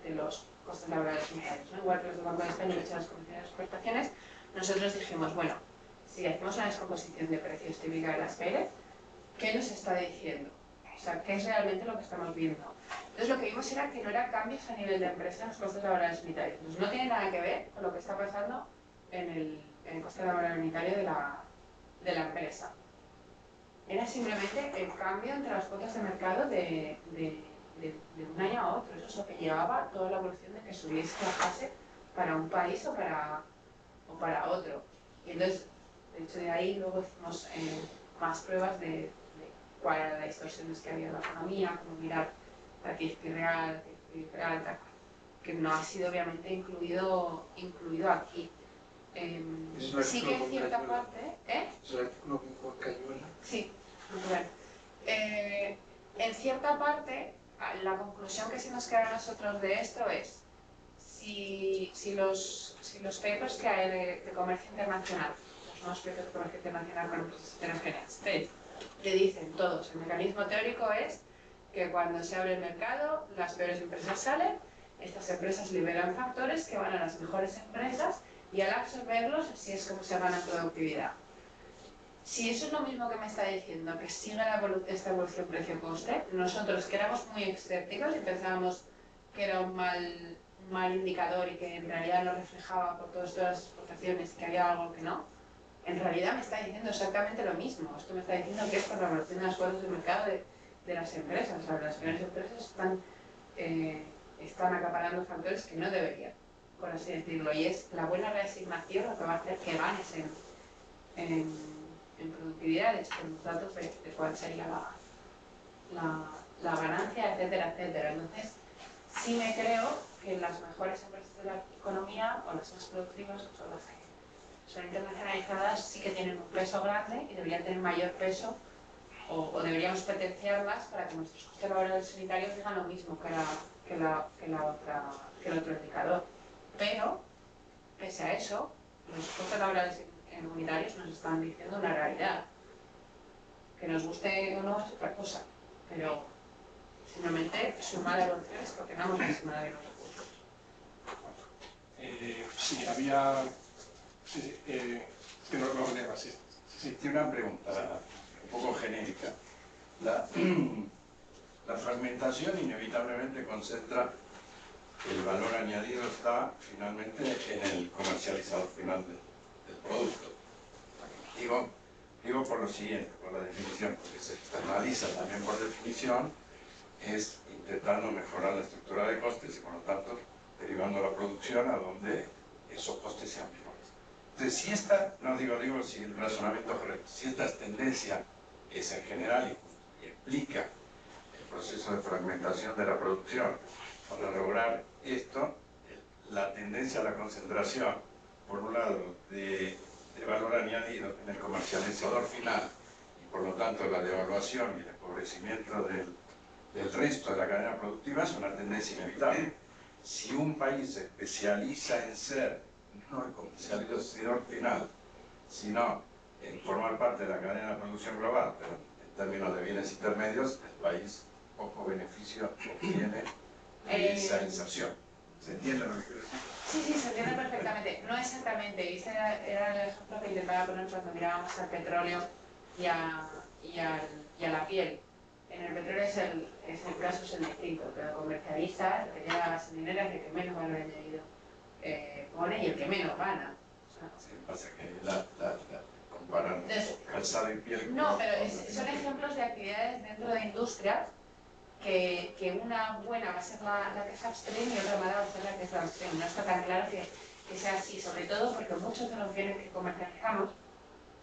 los costes laborales unitarios, ¿no? Igual que los del Banco de España han hecho las condiciones de exportaciones, nosotros dijimos, bueno, si hacemos una descomposición de precios típica de las Pérez, ¿qué nos está diciendo? O sea, ¿qué es realmente lo que estamos viendo? Entonces lo que vimos era que no eran cambios a nivel de empresa en los costes laborales unitarios. Entonces no tiene nada que ver con lo que está pasando en el coste laboral unitario de la empresa. Era simplemente el cambio entre las cuotas de mercado de un año a otro. Eso es lo que llevaba toda la evolución de que subiese y bajase para un país o para otro. Y entonces, de hecho, de ahí luego hicimos más pruebas de cuál era la distorsión que había en la economía, cómo mirar la actividad real, que no ha sido obviamente incluido aquí. Sí que en cierta parte... ¿Es el artículo con Cañuela? Sí, bueno. En cierta parte, la conclusión que se nos queda a nosotros de esto es si los papers que hay de comercio internacional, los nuevos papers de comercio internacional con empresas heterogéneas, te dicen todos, el mecanismo teórico es que cuando se abre el mercado, las peores empresas salen, estas empresas liberan factores que van a las mejores empresas y al absorberlos así es como se gana productividad. Si eso es lo mismo que me está diciendo, que sigue esta evolución precio-coste, nosotros que éramos muy escépticos y pensábamos que era un mal indicador y que en realidad lo reflejaba por todas las exportaciones, que había algo que no, en realidad me está diciendo exactamente lo mismo. Esto me está diciendo que es por la evolución de las cuotas de mercado de las empresas. O sea, las pequeñas empresas están acaparando factores que no deberían, por así decirlo. Y es la buena reasignación lo que va a hacer que ganes en productividad. De hecho, tenemos datos de cuál sería la ganancia, etcétera, etcétera. Entonces, sí me creo que las mejores empresas de la economía, o las más productivas, son las que son internacionalizadas, sí que tienen un peso grande y deberían tener mayor peso, o deberíamos potenciarlas para que nuestros costes laborales unitarios digan lo mismo que el otro indicador. Pero, pese a eso, los costes laborales unitarios nos están diciendo una realidad. Que nos guste o no es otra cosa, pero simplemente sumar evoluciones porque no hemos sumado los recursos. Sí, había... que no lo leo así. Sí, tiene una pregunta un poco genérica. La fragmentación inevitablemente concentra el valor añadido está finalmente en el comercializador final del producto. Digo por lo siguiente, por la definición, porque se externaliza también por definición, es intentando mejorar la estructura de costes y por lo tanto derivando la producción a donde esos costes sean mejores. Entonces, si esta, no digo si el razonamiento es correcto, si esta tendencia es en general y explica el proceso de fragmentación de la producción, para lograr esto, la tendencia a la concentración, por un lado, de valor añadido en el comercializador final, y por lo tanto la devaluación y el empobrecimiento del resto de la cadena productiva es una tendencia inevitable. Si un país se especializa en ser no el comercializador final, sino en formar parte de la cadena de producción global, pero en términos de bienes intermedios, el país poco beneficio obtiene de esa inserción. ¿Se entiende lo que quiero decir? Sí, se entiende perfectamente. No exactamente, y ese era el ejemplo que intentaba poner cuando mirábamos al petróleo y a la piel. En el petróleo es el caso es el distinto, que lo comercializa, el que lleva la gasolinera es el que menos valor añadido pone y el que menos gana. Sí, pasa que comparar calzado y piel. No, pero son ejemplos de actividades dentro de industrias que una buena va a ser la que es upstream y otra mala va a ser la que es downstream. No está tan claro que sea así, sobre todo porque muchos de los bienes que comercializamos,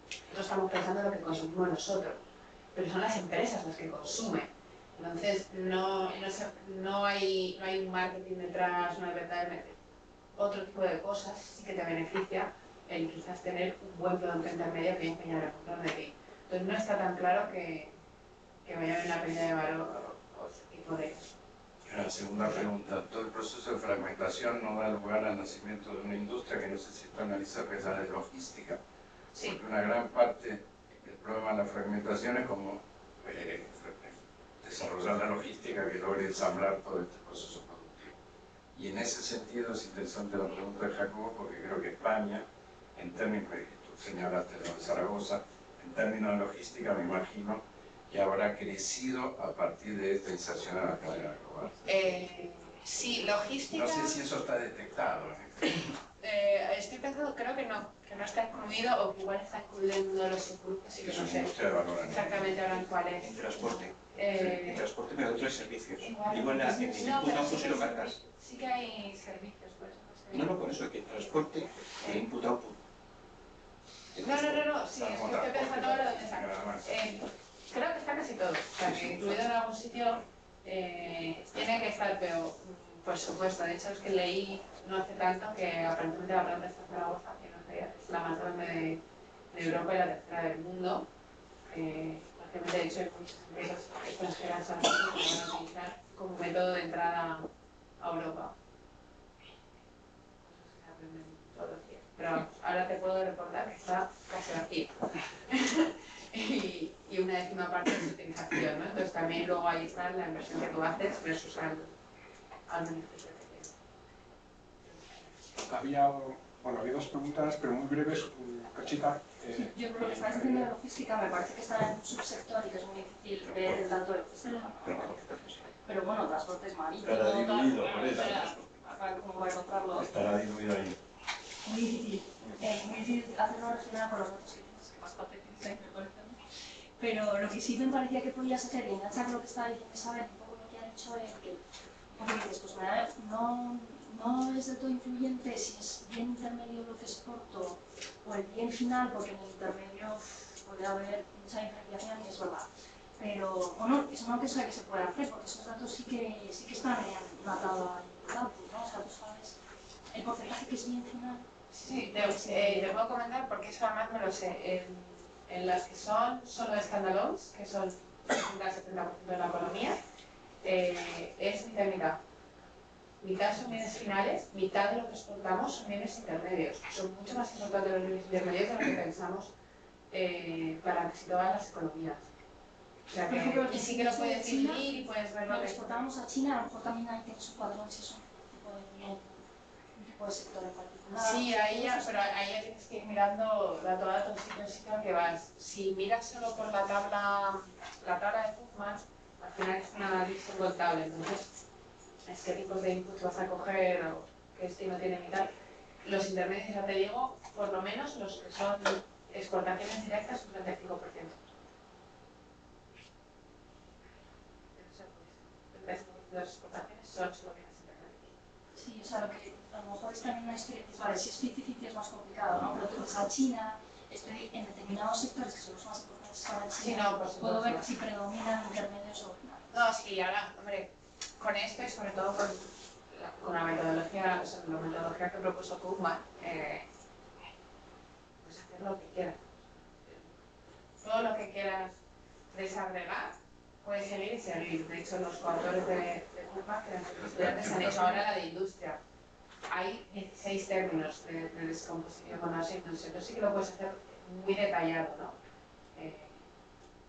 nosotros estamos pensando en lo que consumimos nosotros, pero son las empresas las que consumen. Entonces no hay un marketing detrás, no hay verdaderamente otro tipo de cosas sí que te beneficia el quizás tener un buen producto intermedio que empeñar a comprar de ti. Entonces no está tan claro que vaya a haber una pérdida de valor o ese tipo de... La segunda pregunta, todo el proceso de fragmentación no da lugar al nacimiento de una industria que no sé si está analizada, que es la de logística. Sí. Porque una gran parte del problema de la fragmentación es como desarrollar la logística que logre ensamblar todo este proceso productivo. Y en ese sentido es interesante la pregunta de Jacobo, porque creo que España, en términos, señalaste, lo de Zaragoza, en términos de logística, me imagino que habrá crecido a partir de esta inserción en la cadena global. Sí, logística... No sé si eso está detectado. Estoy pensando, creo que no está incluido, o que igual está incluido en uno de los subgrupos, y que no sé exactamente ahora en cuál es. En transporte. En transporte, pero otros servicios. Digo, en el input output si lo cargas. Sí que hay servicios, por eso no sé. No, por eso, que en transporte de input output. No, sí, es que estoy pensando ahora dónde está. Creo que está casi todo, o sea, que incluido en algún sitio tiene que estar, pero por supuesto, de hecho es que leí no hace tanto que aparentemente la planta está en Zaragoza, que no sé, es la más grande de Europa y la tercera del mundo. Prácticamente, de hecho, hay muchas empresas extranjeras ahora mismo que lo van a utilizar como método de entrada a Europa. Cosas que aprenden todos los días. Pero vamos, ahora te puedo reportar que está casi vacío. y una décima parte de su utilización, ¿no? Entonces también luego ahí está la inversión que tú haces versus al beneficio que tienes. Había dos preguntas, pero muy breves, Conchita. Yo creo que estás diciendo de logística, me parece que está en un subsector y que es muy difícil ver el dato de logística. Pero bueno, transportes marítimos... Estará diluido por eso. ¿Cómo va a encontrarlo? Estará diluido ahí. Muy difícil. Muy difícil hacerlo relacionado con los datos que tienes, que más fácil me parece. Pero lo que sí me parecía que podías hacer, y enganchar lo que estaba diciendo Isabel, un poco lo que ha dicho es que, como dices, pues no es de todo influyente si es bien intermedio lo que exporto o el bien final, porque en el intermedio puede haber mucha diferenciación y es verdad. Pero bueno, es una cosa que se puede hacer, porque esos datos sí que están en una tabla de output, ¿no? O sea, tú sabes el porcentaje que es bien final. Sí, te puedo comentar porque eso además me lo sé. En las que son solo standalones, que son el 60-70% de la economía, es mitad y mitad. Mitad son bienes finales, mitad de lo que exportamos son bienes intermedios. Son mucho más importantes los bienes intermedios de lo que pensamos para casi todas las economías. O sea que, y sí que lo puedes dividir y puedes ver lo que exportamos a China, a lo mejor también ahí tienes un cuadrón si es un tipo de sector en particular. Sí, pero ahí ya tienes que ir mirando dato a dato, sitio que vas. Si miras solo por la tabla de Pufman, al final es una división contable, entonces es qué tipos de inputs vas a coger o qué destino tiene y tal. Los intermedios, ya te digo, por lo menos los que son exportaciones directas, un 35%. El resto de las exportaciones son solo bienes intermedios. Sí, o sea, lo que a lo mejor es también una historia, vale, si es 50-50 es más complicado, ¿no? Pero tú vas a China, estoy en determinados sectores que son los más importantes para China, sí, no, por puedo ver si predominan intermedios o finales. No, sí, ahora, hombre, con esto y sobre todo con la metodología, que propuso Pufman, puedes hacer lo que quieras. Todo lo que quieras desagregar, puedes seguir y seguir. De hecho, los coautores de Pufman, que eran estudiantes, han hecho ahora la de industria. Hay 16 términos de descomposición con las industrias, pero sí que lo puedes hacer muy detallado, ¿no?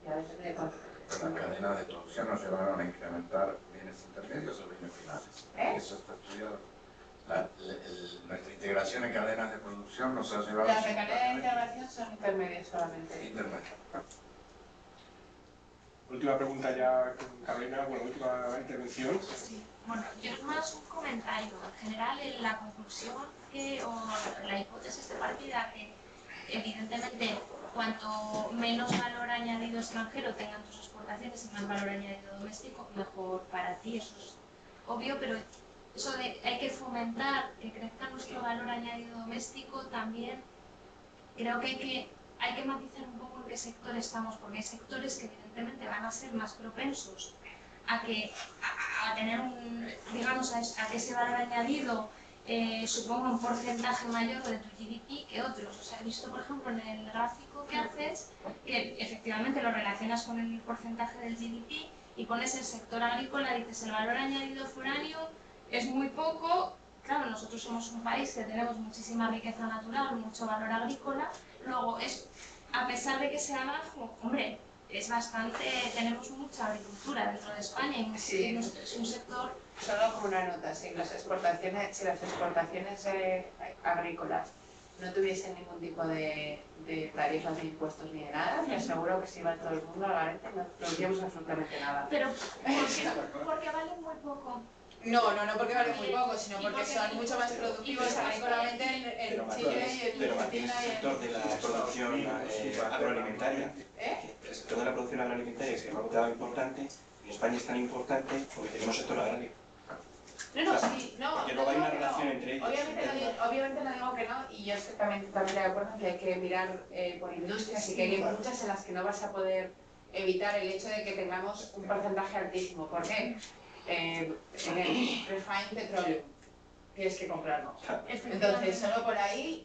Ya depende de cuánto. Pero las cadenas de producción nos llevaron a incrementar bienes intermedios o bienes finales. Eso está estudiado. Nuestra integración en cadenas de producción nos ha llevado... Las de cadena de integración son intermedias solamente. Intermedias. Última pregunta ya con Carolina, última intervención. Sí. Bueno, yo es más un comentario. En general, en la conclusión o la hipótesis de partida que evidentemente cuanto menos valor añadido extranjero tengan tus exportaciones y más valor añadido doméstico, mejor para ti, eso es obvio, pero eso de hay que fomentar que crezca nuestro valor añadido doméstico también creo que hay que matizar un poco en qué sector estamos, porque hay sectores que evidentemente van a ser más propensos a tener digamos, a que ese valor añadido suponga un porcentaje mayor de tu GDP que otros. O sea, he visto, por ejemplo, en el gráfico que haces, que efectivamente lo relacionas con el porcentaje del GDP y pones el sector agrícola, dices el valor añadido foráneo es muy poco. Claro, nosotros somos un país que tenemos muchísima riqueza natural, mucho valor agrícola. Luego, a pesar de que sea bajo, hombre, es bastante, tenemos mucha agricultura dentro de España y sí. Es un sector... Solo como una nota, si las exportaciones agrícolas no tuviesen ningún tipo de tarifas, de impuestos ni de nada, te aseguro que si iba todo el mundo a la Garete no tendríamos absolutamente nada. Pero porque valen muy poco. No porque valen muy poco, sino porque son mucho más productivos agrícolamente en Chile y en Argentina. El sector de la producción agroalimentaria, el sector de la producción agroalimentaria, que es algo tan importante, en España es tan importante porque tenemos sector agrario. Porque luego hay una relación entre ellos. Obviamente no digo que no, y yo estoy también de acuerdo en que hay que mirar por industrias y que hay muchas en las que no vas a poder evitar el hecho de que tengamos un porcentaje altísimo. ¿Por qué? En el refined petroleum tienes que comprarlo. Entonces, solo por ahí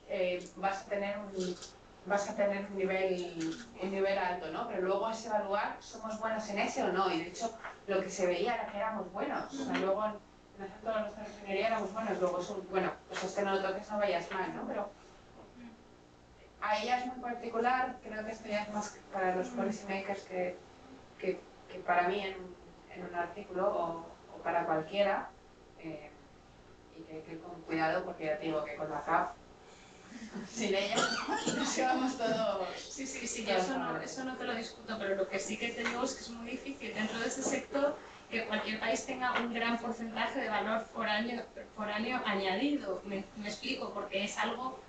vas a tener un nivel alto, ¿no? Pero luego es evaluar, ¿somos buenos en ese o no? Y de hecho, lo que se veía era que éramos buenos. O sea, luego en el centro de nuestra refinería éramos buenos. Luego, pues es que no lo toques, no vayas mal, ¿no? Pero a ella es muy particular. Creo que esto ya es más para los policy makers que para mí en un artículo o para cualquiera, y que hay que ir con cuidado porque ya te digo que con la CAP, sin ella, nos llevamos todos. Sí, yo eso no te lo discuto, pero lo que sí que te digo es que es muy difícil dentro de ese sector que cualquier país tenga un gran porcentaje de valor foráneo añadido. Me explico, porque es algo...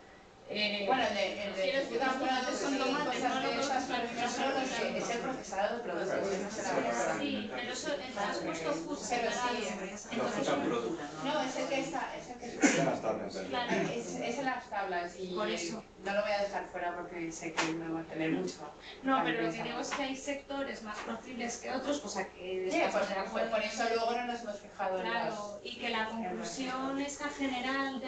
bueno, el de tomates son tomates, no lo es el procesado de productos. Sí, pero eso has puesto justo. Pero sí, no, es el que está. Es en las tablas y por eso no lo voy a dejar fuera porque sé que me va a tener mucho. No, pero lo que digo es que hay sectores más proclives que otros, pues a que... Sí, por eso luego no nos hemos fijado en claro, y que la conclusión esa general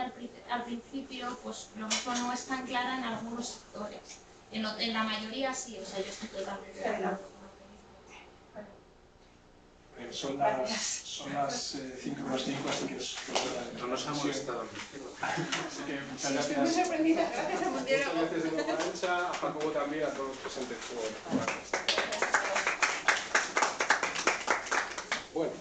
al principio, pues lo mismo no es tan clara en algunos sectores. En la mayoría sí, o sea, yo estoy totalmente de acuerdo. Son las 5:05, así que no nos ha molestado. Así que muchas gracias. Muy sorprendida, gracias a Montiero. Muchas gracias de nuevo a Arancha, a Jacobo también, a todos los presentes por la Bueno.